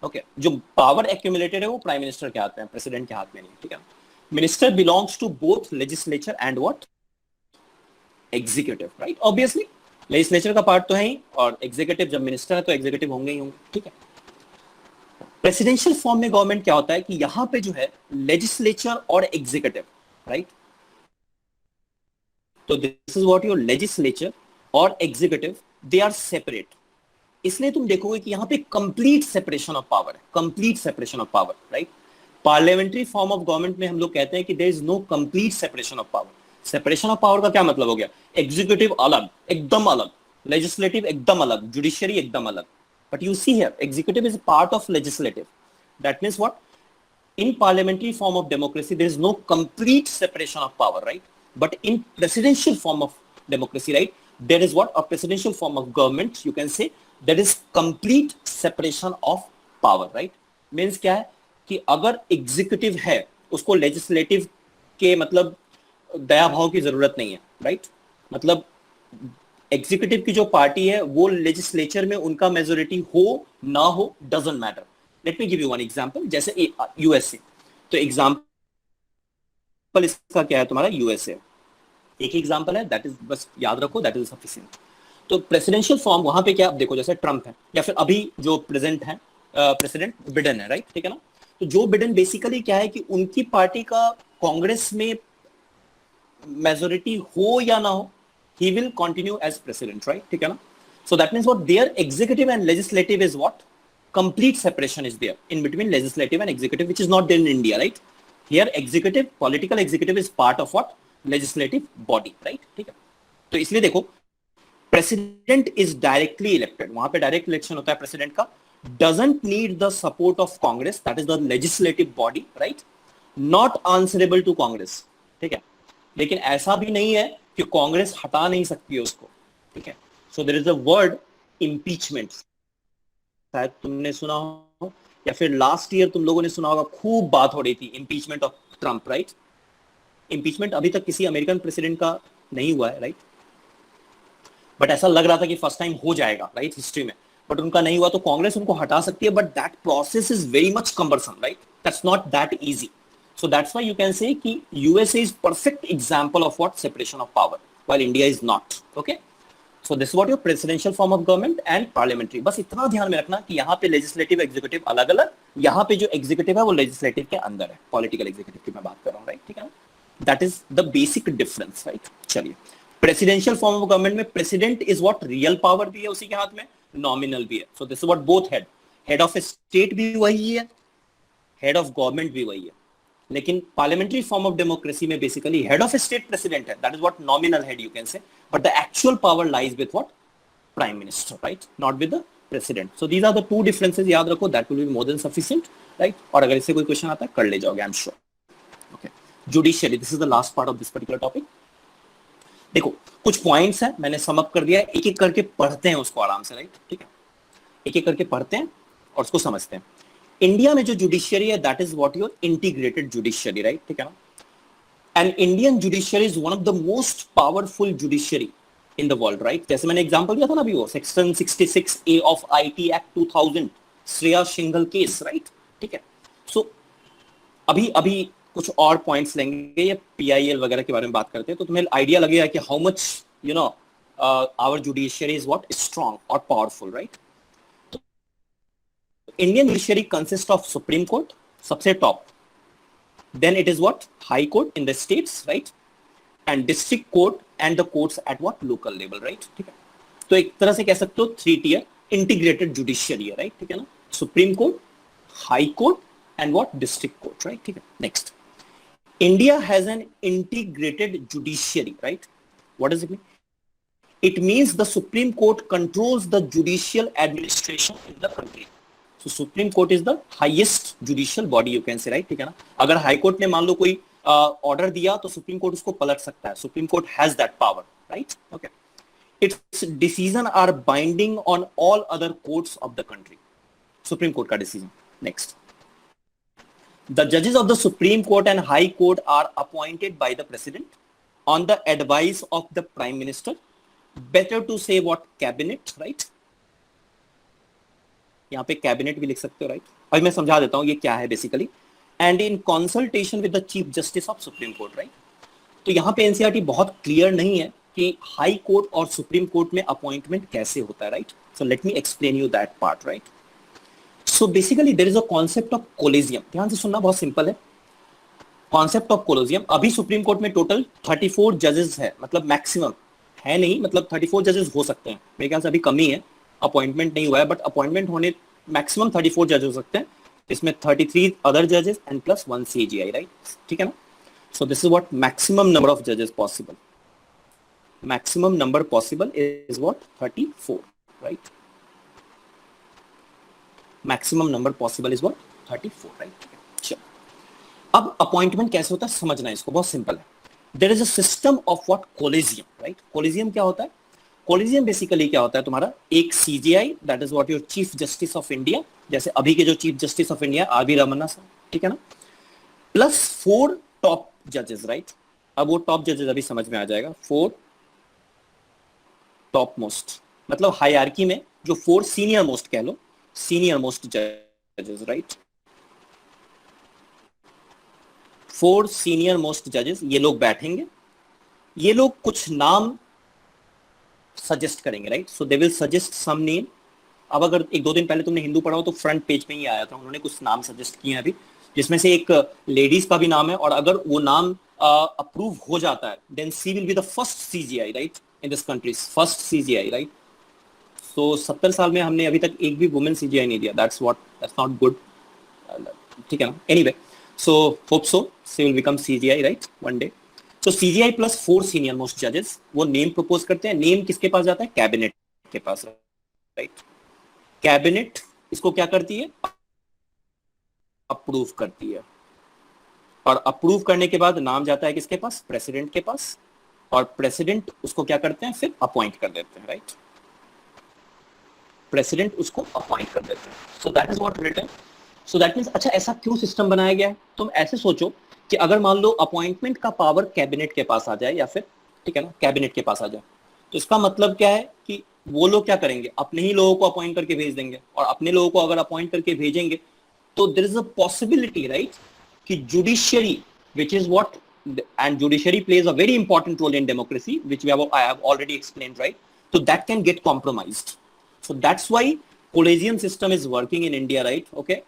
A: Okay. जो power accumulated है वो prime minister के हाथ में है, president के हाथ में नहीं, ठीक है? Minister belongs to both legislature and what? Executive, right? Obviously, legislature का part तो है ही, और executive जब minister है तो executive होंगे ही होंगे, ठीक है? Presidential form में government क्या होता है कि यहाँ पे जो है legislature और executive, right? तो this is what your legislature और executive, they are separate. इसलिए तुम देखोगे कि यहाँ पे complete separation of power है, complete separation of power, right? Parliamentary form of government में हम लोग कहते हैं कि there is no complete separation of power. Separation of power का क्या मतलब हो गया? एग्जीक्यूटिव अलग, एकदम अलग, लेजिस्लेटिव एकदम अलग, जुडिशियरी एकदम अलग. But you see here executive is part of legislative. That means what? In parliamentary form of democracy there is no complete separation of power, right? But in presidential form of democracy, right, there is what? A presidential form of government, you can say that is complete separation of power, right? Means क्या है कि अगर executive है उसको legislative के मतलब दया भाव की जरूरत नहीं है, राइट? मतलब एग्जीक्यूटिव की जो पार्टी है वो लेजिस्लेचर में उनका मेजॉरिटी हो ना हो, doesn't matter. Let me give you one example. जैसे यूएसए, तो एग्जांपल इसका क्या है तुम्हारा? यूएसए एक एग्जांपल है, दैट इज, बस याद रखो, दैट इज सफिशिएंट. तो प्रेसिडेंशियल फॉर्म वहां पे क्या आप देखो, जैसे ट्रम्प है या फिर अभी जो प्रेजेंट है प्रेसिडेंट बिडेन है, राइट? ठीक है ना? तो जो बिडेन बेसिकली क्या है कि उनकी पार्टी का कांग्रेस में मेजॉरिटी हो या ना हो, he will continue as president, right? ठीक है ना? So that means what? Their executive and legislative is what? Complete separation is there in between legislative and executive, which is not there in India, right? Here executive, political executive is part of what? Legislative body, right? ठीक है? तो इसलिए देखो, president is directly elected. वहां पे direct election होता है president का. Doesn't need the support of Congress, that is the legislative body, right? Not answerable to Congress, ठीक है? लेकिन ऐसा भी नहीं है कि कांग्रेस हटा नहीं सकती है उसको, ठीक है? So there is a word impeachment. शायद तुमने सुना हो या फिर लास्ट ईयर तुम लोगों ने सुना होगा, खूब बात हो रही थी impeachment of Trump, right? Impeachment अभी तक किसी अमेरिकन प्रेसिडेंट का नहीं हुआ है, right? बट ऐसा लग रहा था कि फर्स्ट टाइम हो जाएगा, राइट, हिस्ट्री में, बट उनका नहीं हुआ. तो कांग्रेस उनको हटा सकती है, but that process is very much cumbersome, right? That's not that easy. So that's why you can say कि USA is perfect example of what separation of power, while India is not. Okay. So this is what your presidential form of government and parliamentary. बस इतना ध्यान में रखना कि यहाँ पे legislative executive अलग अलग, यहाँ पे जो executive है वो legislative के अंदर है, political executive की मैं बात कर रहा हूँ, right? ठीक है ना? That is the basic difference, right? चलिए, presidential form of government में president is what real power भी है उसी के हाथ में, nominal भी है. So this is what both head of state भी वही है, head of government भी वही है. लेकिन पार्लियामेंट्री फॉर्म ऑफ डेमोक्रेसी में basically head of state president है, that is what nominal head you can say, but the actual power lies with what prime minister, right, not with the president. So these are the two differences, याद रखो, that will be more than sufficient, right. और अगर इससे कोई question आता है कर ले जाओगे, I am sure. Okay, judiciary, this is the last part of this particular topic. देखो कुछ पॉइंट्स हैं, मैंने सम अप कर दिया है, एक एक करके पढ़ते हैं उसको आराम से, राइट. ठीक है, एक एक करके पढ़ते हैं और उसको समझते हैं. इंडिया में जो जुडिशियरी है that is what your integrated judiciary, right. ठीक है ना. And Indian judiciary is one of the most powerful judiciary in the world, right. जैसे मैंने एग्जांपल दिया था ना अभी, वो section 66A of IT act 2000, Shreya Singhal case, right. ठीक है. सो अभी कुछ और पॉइंट्स लेंगे, ये PIL वगैरह के बारे में बात करते हैं, तो तुम्हें आइडिया लगेगा कि how much you know our judiciary is what strong और powerful, right. Indian judiciary consists of Supreme Court, सबसे top. Then it is what? High Court in the states, right? And District Court and the courts at what? Local level, right? ठीक है. तो एक तरह से कह सकते हो 3-tier integrated judiciary है, right? ठीक है ना? Supreme Court, High Court and what? District Court, right? ठीक है. Next. India has an integrated judiciary, right? What does it mean? It means the Supreme Court controls the judicial administration in the country. So Supreme Court is the highest judicial body, you can say, right. ठीक है ना. अगर high court ने मान लो कोई order दिया तो supreme court उसको पलट सकता है. Supreme court has that power, right. Okay. Its decision are binding on all other courts of the country. Supreme court का डिसीजन. नेक्स्ट. द जजेस of the supreme court and high court are appointed by the president on the advice of the prime minister. Better to say what cabinet, right. यहाँ पे cabinet भी लिख सकते हो, right. अभी मैं समझा देता हूँ ये क्या है basically. And in consultation with the chief justice of supreme court, right. तो यहाँ पे एनसीईआरटी बहुत क्लियर नहीं है कि हाई कोर्ट और सुप्रीम कोर्ट में अपॉइंटमेंट कैसे होता है, right. So let me explain you that part, right. So basically there is a concept of collegium. ध्यान से सुनना, बहुत सिंपल है. Concept of collegium. अभी सुप्रीम कोर्ट में टोटल 34 जजेस है, मतलब मैक्सिमम है नहीं, मतलब 34 जजेस हो सकते हैं. मेरे ख्याल से अभी कमी है, अपॉइंटमेंट नहीं हुआ है, बट अपॉइंटमेंट होने मैक्सिमम 34 जजेस हो सकते हैं. इसमें 33 अदर जजेस एंड प्लस 1 CJI, राइट. ठीक है ना. So this is what maximum number of जजेस possible. Maximum number possible is what 34, right. Maximum number possible is what 34, right. चलो, अब अपॉइंटमेंट कैसे होता है समझना है इसको, बहुत सिंपल है. There is a system of what collegium, right. Collegium क्या होता है? कोलिजियम बेसिकली क्या होता है तुम्हारा, एक CJI that is what your chief justice of India, जैसे अभी के जो chief justice of India RV Ramana sir, ठीक है ना, प्लस 4 टॉप जजेस, राइट. अब वो टॉप जजेस अभी समझ में आ जाएगा. 4 टॉप मोस्ट, मतलब हायरार्की में जो 4 सीनियर मोस्ट कह लो, सीनियर मोस्ट जजेस, राइट. 4 सीनियर मोस्ट जजेस, ये लोग बैठेंगे, ये लोग कुछ नाम सजेस्ट करेंगे, right. So they will suggest some name. अब अगर 1-2 दिन पहले तुमने हिंदू पढ़ा हो तो फ्रंट पेज पे ही आया था, उन्होंने कुछ नाम सजेस्ट किए हैं अभी, जिसमें से एक लेडीज का भी नाम है, और अगर वो नाम अप्रूव हो जाता है then she will be the first CJI, right, in this country, first CJI, right. So 70 साल में हमने अभी तक एक भी वुमेन CJI नहीं दिया. दैट्स नॉट गुड, ठीक है ना. Anyway, so hope so she will become CJI, right, one day. So CJI plus 4 senior most जजेस वो नेम प्रपोज करते हैं. नेम किसके पास जाता है? कैबिनेट के पास, राइट. कैबिनेट इसको क्या करती है? अप्रूव करती है, और अप्रूव करने के बाद नाम जाता है किसके पास? प्रेसिडेंट के पास, और प्रेसिडेंट उसको क्या करते हैं? फिर अपॉइंट कर देते हैं, राइट. प्रेसिडेंट उसको अपॉइंट कर देते हैं. So that is what written. So that means, अच्छा ऐसा क्यों सिस्टम बनाया गया है? तुम ऐसे सोचो कि अगर मान लो अपॉइंटमेंट का पावर कैबिनेट के पास आ जाए, या फिर ठीक है ना कैबिनेट के पास आ जाए, तो इसका मतलब क्या है कि वो लोग क्या करेंगे? अपने ही लोगों को अपॉइंट करके भेज देंगे, और अपने लोगों को अगर अपॉइंट करके भेजेंगे तो there is a possibility, right, कि judiciary, which is what, and judiciary plays a very important role in democracy, which I have already explained, right? So that can get compromised. So that's why collegium system is working in India, right? Okay,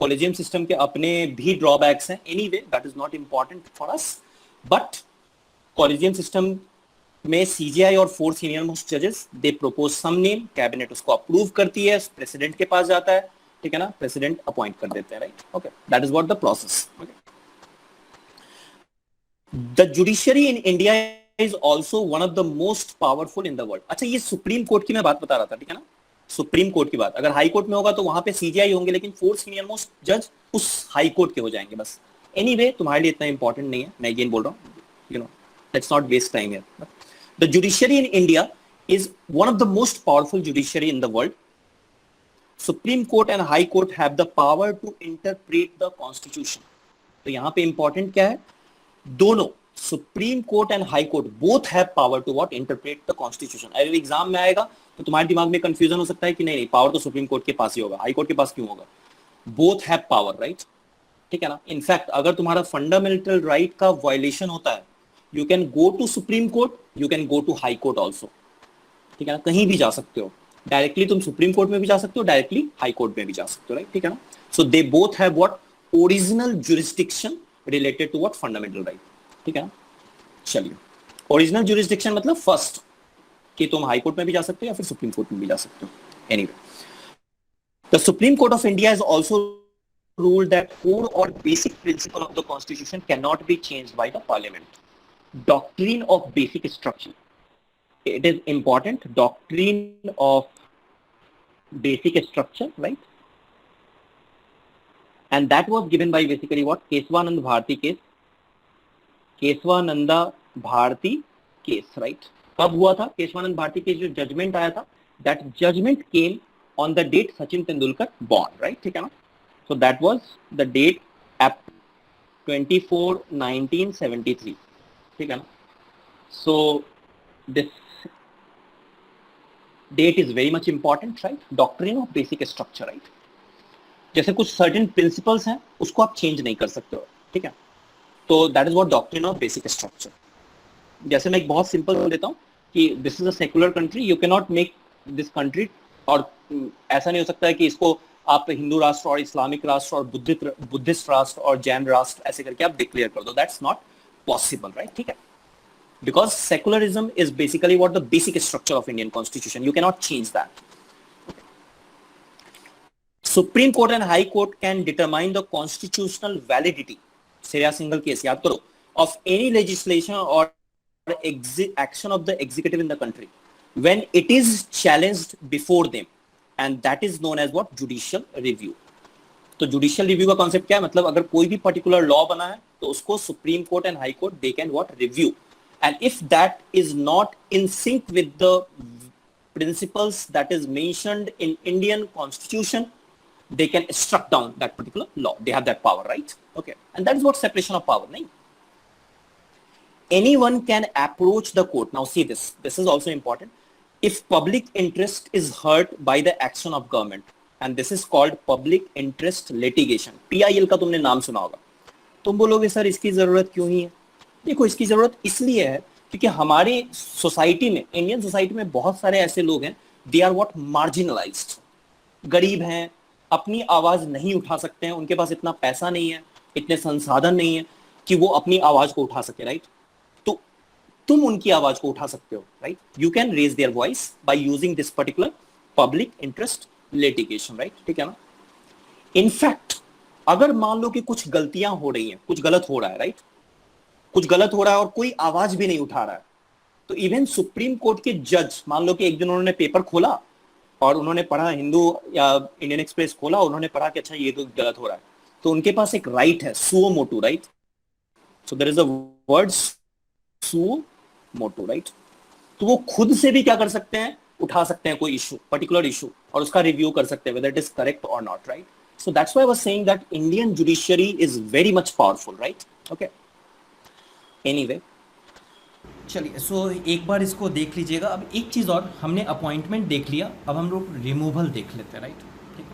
A: collegium system के अपने भी drawbacks हैं. Anyway, that is not important for us. But collegium system में CJI और 4 senior most judges, they propose some name, cabinet उसको approve करती है, president के पास जाता है, ठीक है ना, president appoint कर देते हैं, right? Okay, that is what the process. Okay. The judiciary in India is also one of the most powerful in the world. अच्छा, ये सुप्रीम कोर्ट की मैं बात बता रहा था, ठीक है ना, सुप्रीम कोर्ट की बात. अगर हाई कोर्ट में होगा तो वहां पे सीजीआई होंगे, लेकिन 4 सीनियर मोस्ट जज उस हाई कोर्ट के हो जाएंगे बस. एनीवे, तुम्हारे लिए इतना इंपॉर्टेंट नहीं है, मैं अगेन बोल रहा हूँ, you know, let's not waste time here. The judiciary in India is one of the most powerful judiciary in the world. Supreme Court and High Court have the power to interpret the Constitution. तो यहाँ पे important क्या है? दोनों supreme court and high court both have power to what, interpret the constitution. अगर exam में आएगा तो तुम्हारे दिमाग में कंफ्यूजन हो सकता है कि नहीं पावर तो सुप्रीम कोर्ट के पास ही होगा, हाई कोर्ट के पास क्यों होगा? Both have power, right? ठीक है ना. इनफैक्ट अगर तुम्हारा फंडामेंटल राइट का वायलेशन होता है, you can go to supreme court, you can go to high court also. ठीक है ना, कहीं भी जा सकते हो. डायरेक्टली तुम सुप्रीम कोर्ट में भी जा सकते हो, डायरेक्टली हाई कोर्ट में भी जा सकते हो, राइट? ठीक है ना. So they both have what, original jurisdiction related to what, fundamental right. ठीक है ना. चलिए, ओरिजिनल जुरिस्डिक्शन मतलब फर्स्ट कि तुम हाई कोर्ट में भी जा सकते हो या फिर सुप्रीम कोर्ट में भी जा सकते हो. Anyway, the supreme court of India has also ruled that core or basic principle of the constitution cannot be changed by the parliament. Doctrine of basic structure, it is important. Doctrine of basic structure, right? And that was given by basically what, Keswanand Bharati case. Kesavananda Bharati case, right? कब हुआ था Kesavananda Bharati case? जो judgement आया था, that judgement came on the date Sachin Tendulkar born, right? ठीक है ना. So that was the date April 24/1973. ठीक है ना. So this date is very much important, right? Doctrine of basic structure, right? जैसे कुछ सर्टेन प्रिंसिपल्स हैं, उसको आप चेंज नहीं कर सकते हो, ठीक है? तो that is what doctrine of basic structure. जैसे मैं एक बहुत सिंपल बोल देता हूँ कि this is a secular country, you can not make this country, और ऐसा नहीं हो सकता है कि इसको आप हिंदू राष्ट्र और इस्लामिक राष्ट्र और बुद्धिस्ट राष्ट्र और जैन राष्ट्र ऐसे करके आप डिक्लेयर कर दो. That's not possible, right? ठीक है. Because secularism is basically what, the basic structure of Indian constitution. You can not change that. Supreme court and high court can determine the constitutional validity, Shreya Singhal case याद करो, of any legislation or action of the executive in the country when it is challenged before them, and that is known as what, judicial review. तो judicial review का concept क्या है? मतलब अगर कोई भी particular law बना है तो उसको Supreme Court and High Court they can what, review, and if that is not in sync with the principles that is mentioned in Indian Constitution, they can struck down that particular law. They have that power, right? Okay, and that is what separation of power, nahi? Anyone can approach the court. Now see this is also important. If public interest is hurt by the action of government, and this is called public interest litigation. PIL का तुमने नाम सुना होगा. तुम बोलोगे sir इसकी जरूरत क्यों ही है? देखो, इसकी जरूरत इसलिए है क्योंकि हमारी सोसाइटी में, इंडियन सोसाइटी में बहुत सारे ऐसे लोग हैं, दे आर व्हाट, मार्जिनलाइज्ड, गरीब हैं, अपनी आवाज नहीं उठा सकते हैं, उनके पास इतना पैसा नहीं है, इतने संसाधन नहीं है कि वो अपनी आवाज को उठा सके, राइट? तो तुम उनकी आवाज को उठा सकते हो, right? You can raise their voice by using this particular public interest litigation, right? ठीक है ना. इनफैक्ट अगर मान लो कि कुछ गलतियां हो रही हैं, कुछ गलत हो रहा है, राइट? कुछ गलत हो रहा है और कोई आवाज भी नहीं उठा रहा है, तो इवन सुप्रीम कोर्ट के जज, मान लो कि एक दिन उन्होंने पेपर खोला और उन्होंने पढ़ा, हिंदू या इंडियन एक्सप्रेस खोला, उन्होंने पढ़ा कि अच्छा ये तो गलत हो रहा है, तो उनके पास एक राइट है, suo motu, right? So there is a word suo motu, right? तो वो खुद से भी क्या कर सकते हैं, उठा सकते हैं कोई इशू, पर्टिकुलर इशू, और उसका रिव्यू कर सकते हैं whether it is correct or not, right? So that's why I was saying that Indian judiciary is very much powerful, right? Okay. Anyway,
E: चलिए, सो एक बार इसको देख लीजिएगा. अब एक चीज़ और, हमने अपॉइंटमेंट देख लिया, अब हम लोग रिमूवल देख लेते हैं, राइट? ठीक है.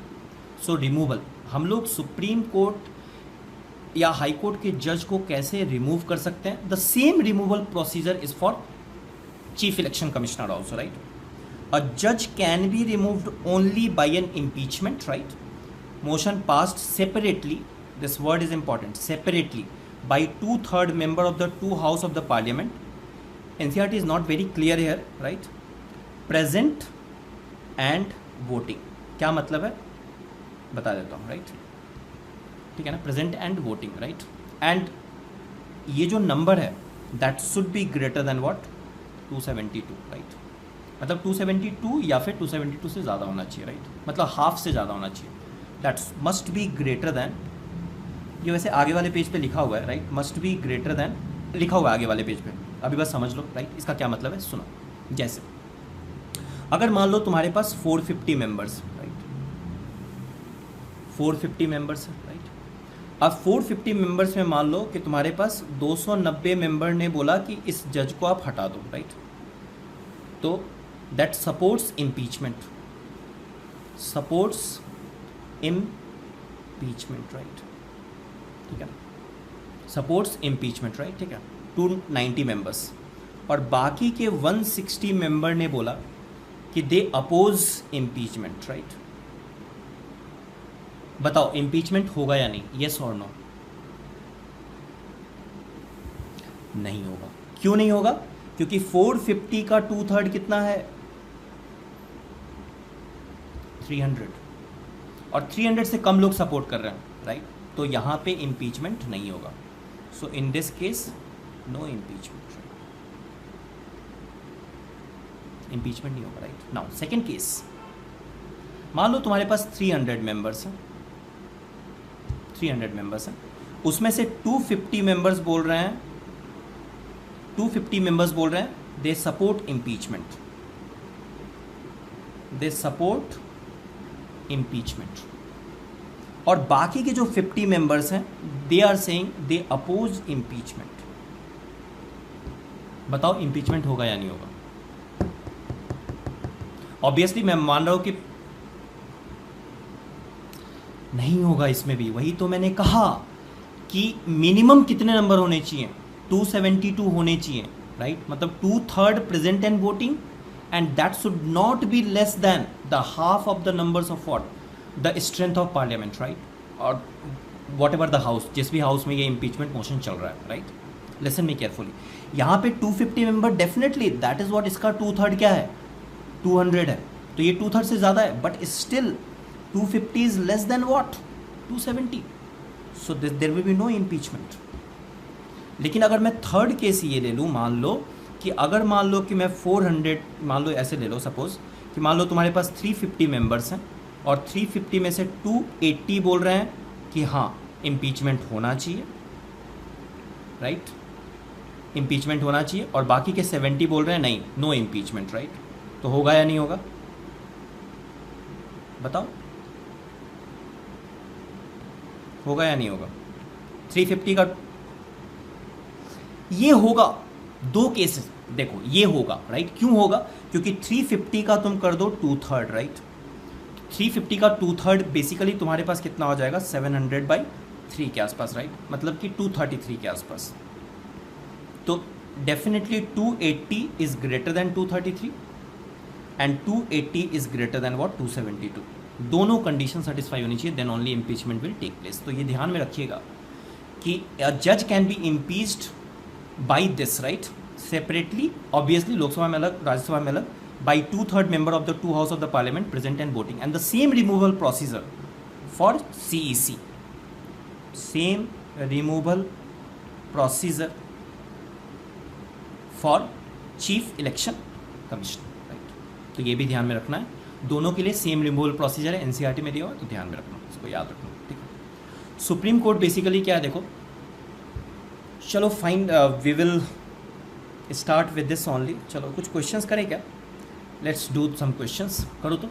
E: सो रिमूवल, हम लोग सुप्रीम कोर्ट या हाई कोर्ट के जज को कैसे रिमूव कर सकते हैं? The same removal procedure is for chief election commissioner also, right? A जज can be removed only by an impeachment, right? Motion passed separately, this word is important, separately by 2/3 member of the two house of the parliament. NCERT is not very clear here, right? Present and voting, क्या मतलब है बता देता हूँ, right? ठीक है ना, present and voting, right? And ये जो नंबर है that should be greater than what, 272, right? मतलब 272 या फिर 272 से ज़्यादा होना चाहिए, राइट? मतलब हाफ से ज़्यादा होना चाहिए, that must be greater than, ये वैसे आगे वाले पेज पे लिखा हुआ है, right? Must be greater than लिखा हुआ है आगे वाले पेज पे, अभी बस समझ लो, राइट? इसका क्या मतलब है सुनो। जैसे अगर मान लो तुम्हारे पास 450 मेंबर्स, राइट? 450 members, right? अब 450 मेंबर्स में मान लो कि तुम्हारे पास 290 मेंबर ने बोला कि इस जज को आप हटा दो, राइट? तो that supports impeachment, supports impeachment, right? ठीक है, सपोर्ट्स इम्पीचमेंट, राइट? ठीक है, 290 मेंबर्स, और बाकी के 160 मेंबर ने बोला कि दे अपोज इम्पीचमेंट, राइट? बताओ इम्पीचमेंट होगा या नहीं, येस और नो? नहीं होगा। क्यों नहीं होगा? क्योंकि 450 का 2/3 कितना है, 300, और 300 से कम लोग सपोर्ट कर रहे हैं, राइट? तो यहाँ पे इम्पीचमेंट नहीं होगा। So in this case no impeachment, impeachment नहीं होगा, राइट? नाउ सेकंड केस, मान लो तुम्हारे पास 300 मेंबर्स हैं, 300 मेंबर्स हैं, उसमें से 250 मेंबर्स बोल रहे हैं, 250 मेंबर्स बोल रहे हैं they support impeachment, they support impeachment, और बाकी के जो 50 मेंबर्स हैं they are saying they oppose impeachment. बताओ इम्पीचमेंट होगा या नहीं होगा? ऑब्वियसली मैं मान रहा हूं कि नहीं होगा, इसमें भी वही तो मैंने कहा कि मिनिमम कितने नंबर होने चाहिए, 272 होने चाहिए, राइट? मतलब 2/3 present and voting, and that should not be less than the half of the numbers of what, the strength of parliament, right? और वॉट एवर द हाउस, जिस भी हाउस में ये इम्पीचमेंट मोशन चल रहा है, राइट? लिसन मी केयरफुली, यहाँ पे 250 member definitely that is what, इसका 2/3 क्या है, 200 है, तो ये 2/3 से ज़्यादा है, but still 250 is less than what, 270, so there will be no impeachment. लेकिन अगर मैं थर्ड केस ये ले लूँ, मान लो कि अगर मान लो कि मैं 400, मान लो ऐसे ले लो सपोज कि मान लो तुम्हारे पास 350 मेंबर्स हैं, और 350 में से 280 बोल रहे हैं कि हाँ इम्पीचमेंट होना चाहिए, राइट? इम्पीचमेंट होना चाहिए, और बाकी के 70 बोल रहे हैं नहीं, नो इम्पीचमेंट, राइट? तो होगा या नहीं होगा? बताओ होगा या नहीं होगा? 350 का ये होगा, दो केसेस देखो, ये होगा, राइट? क्यों होगा? क्योंकि 350 का तुम कर दो 2/3, राइट? 350 का 2/3 बेसिकली तुम्हारे पास कितना हो जाएगा, 700/3 के आसपास, राइट? मतलब कि 233 के आसपास। तो definitely 280 is greater than 233 and 280 is greater than what, 272। दोनों कंडीशन सेटिस्फाई होनी चाहिए, then only impeachment will take place. तो ये ध्यान में रखिएगा कि अ जज can be impeached by this, right? Separately, obviously Lok Sabha में अलग, राज्यसभा में अलग, by 2/3 member of the two house of the parliament present and voting, and the same removal procedure for CEC, same removal procedure for chief election commissioner, right? तो ये भी ध्यान में रखना है, दोनों के लिए सेम रिमूवल प्रोसीजर है, एनसीईआरटी में दिया हुआ, तो ध्यान में रखना, इसको याद रखना, ठीक है? सुप्रीम कोर्ट बेसिकली क्या है देखो, चलो fine, we will start with this only. चलो कुछ क्वेश्चंस करें क्या? लेट्स डू सम क्वेश्चंस, करो तो।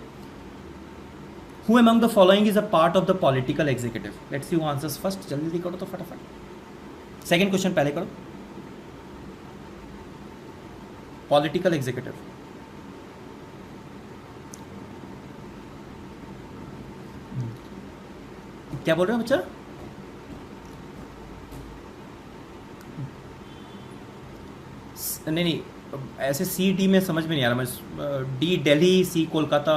E: Who among the following is a part of the political executive? Let's see who answers first, जल्दी करो तो फटाफट। सेकंड क्वेश्चन पहले करो। पॉलिटिकल एग्जीक्यूटिव, क्या बोल रहे हो बच्चा? नहीं नहीं, ऐसे सी डी में समझ में नहीं आ रहा। मैं D Delhi, C Kolkata,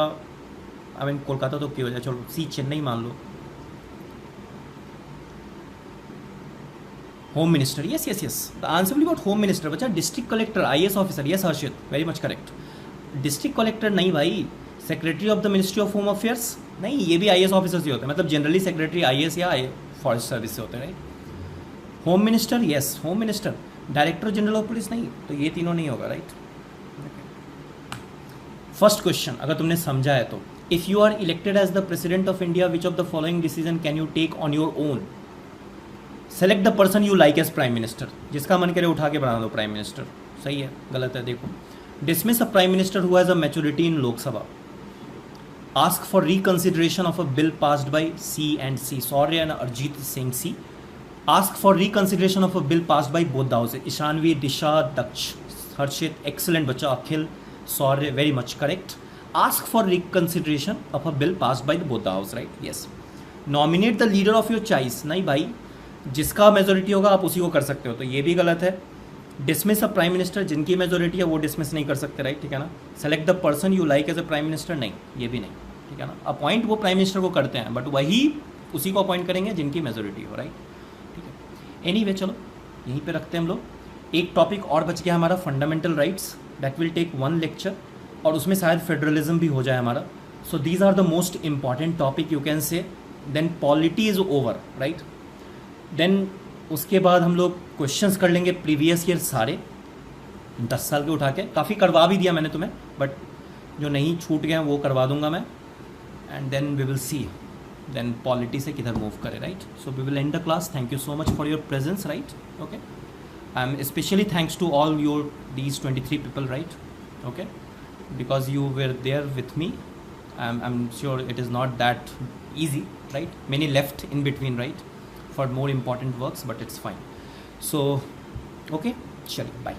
E: I mean Kolkata तो क्यों हो जाए, चलो सी चेन्नई मान लो। Home minister, yes yes yes, the answer will got home minister बच्चा। District collector, IAS officer, yes Harshit, very much correct. District collector नहीं भाई, secretary of the ministry of home affairs नहीं, ये भी आईएएस ऑफिसर से होते हैं, मतलब जनरली सेक्रेटरी आईएएस या फॉरेस्ट सर्विस से होते हैं, right. Home minister, yes home minister. Director general of police नहीं, तो ये तीनों नहीं होगा, राइट। फर्स्ट क्वेश्चन अगर तुमने समझा है तो, if you are elected as the president of India, which of the following decision can you take on your own? Select the person you like as prime minister, जिसका मन करे उठा के बना दो प्राइम मिनिस्टर। सही है, गलत है, देखो। Dismiss a prime minister who has a maturity in Lok Sabha. Ask for reconsideration of a bill passed by C and C, Shaurya and Arijit Singh सी। Ask for reconsideration of a bill passed by both the houses, Ishanvi, Disha, Daksh, Harshit, excellent बच्चा, Akhil, Shaurya, very much correct. Ask for reconsideration of a bill passed by both the house, right, yes. Nominate the leader of your choice, नहीं भाई, जिसका majority होगा आप उसी को कर सकते हो, तो ये भी गलत है। डिसमिस अ प्राइम मिनिस्टर, जिनकी मेजोरिटी है वो डिसमिस नहीं कर सकते, राइट, ठीक है ना। Select the person you like as a prime minister, नहीं, ये भी नहीं, ठीक है ना। अपॉइंट वो प्राइम मिनिस्टर को करते हैं, बट वही उसी को अपॉइंट करेंगे जिनकी मेजोरिटी हो, राइट, ठीक है। एनीवे चलो यहीं पे रखते हैं हम लोग। एक टॉपिक और बच गया हमारा, fundamental rights, that will take 1 lecture, और उसमें शायद फेडरलिज्म भी हो जाए हमारा। So these are the most important topic you can say. Then polity is over, right. देन उसके बाद हम लोग क्वेश्चंस कर लेंगे प्रीवियस ईयर सारे 10 साल के उठा के, काफ़ी करवा भी दिया मैंने तुम्हें, बट जो नहीं छूट गए हैं वो करवा दूंगा मैं। And then we will see then polity से किधर मूव करें, right. So we will end the class. Thank you so much for your presence, right, okay. I am specially thanks to all your these 23 people, right, okay, because you were there with me. I'm sure it is not that easy, right, many left in between, right, for more important works, but it's fine. So okay, chalo, bye.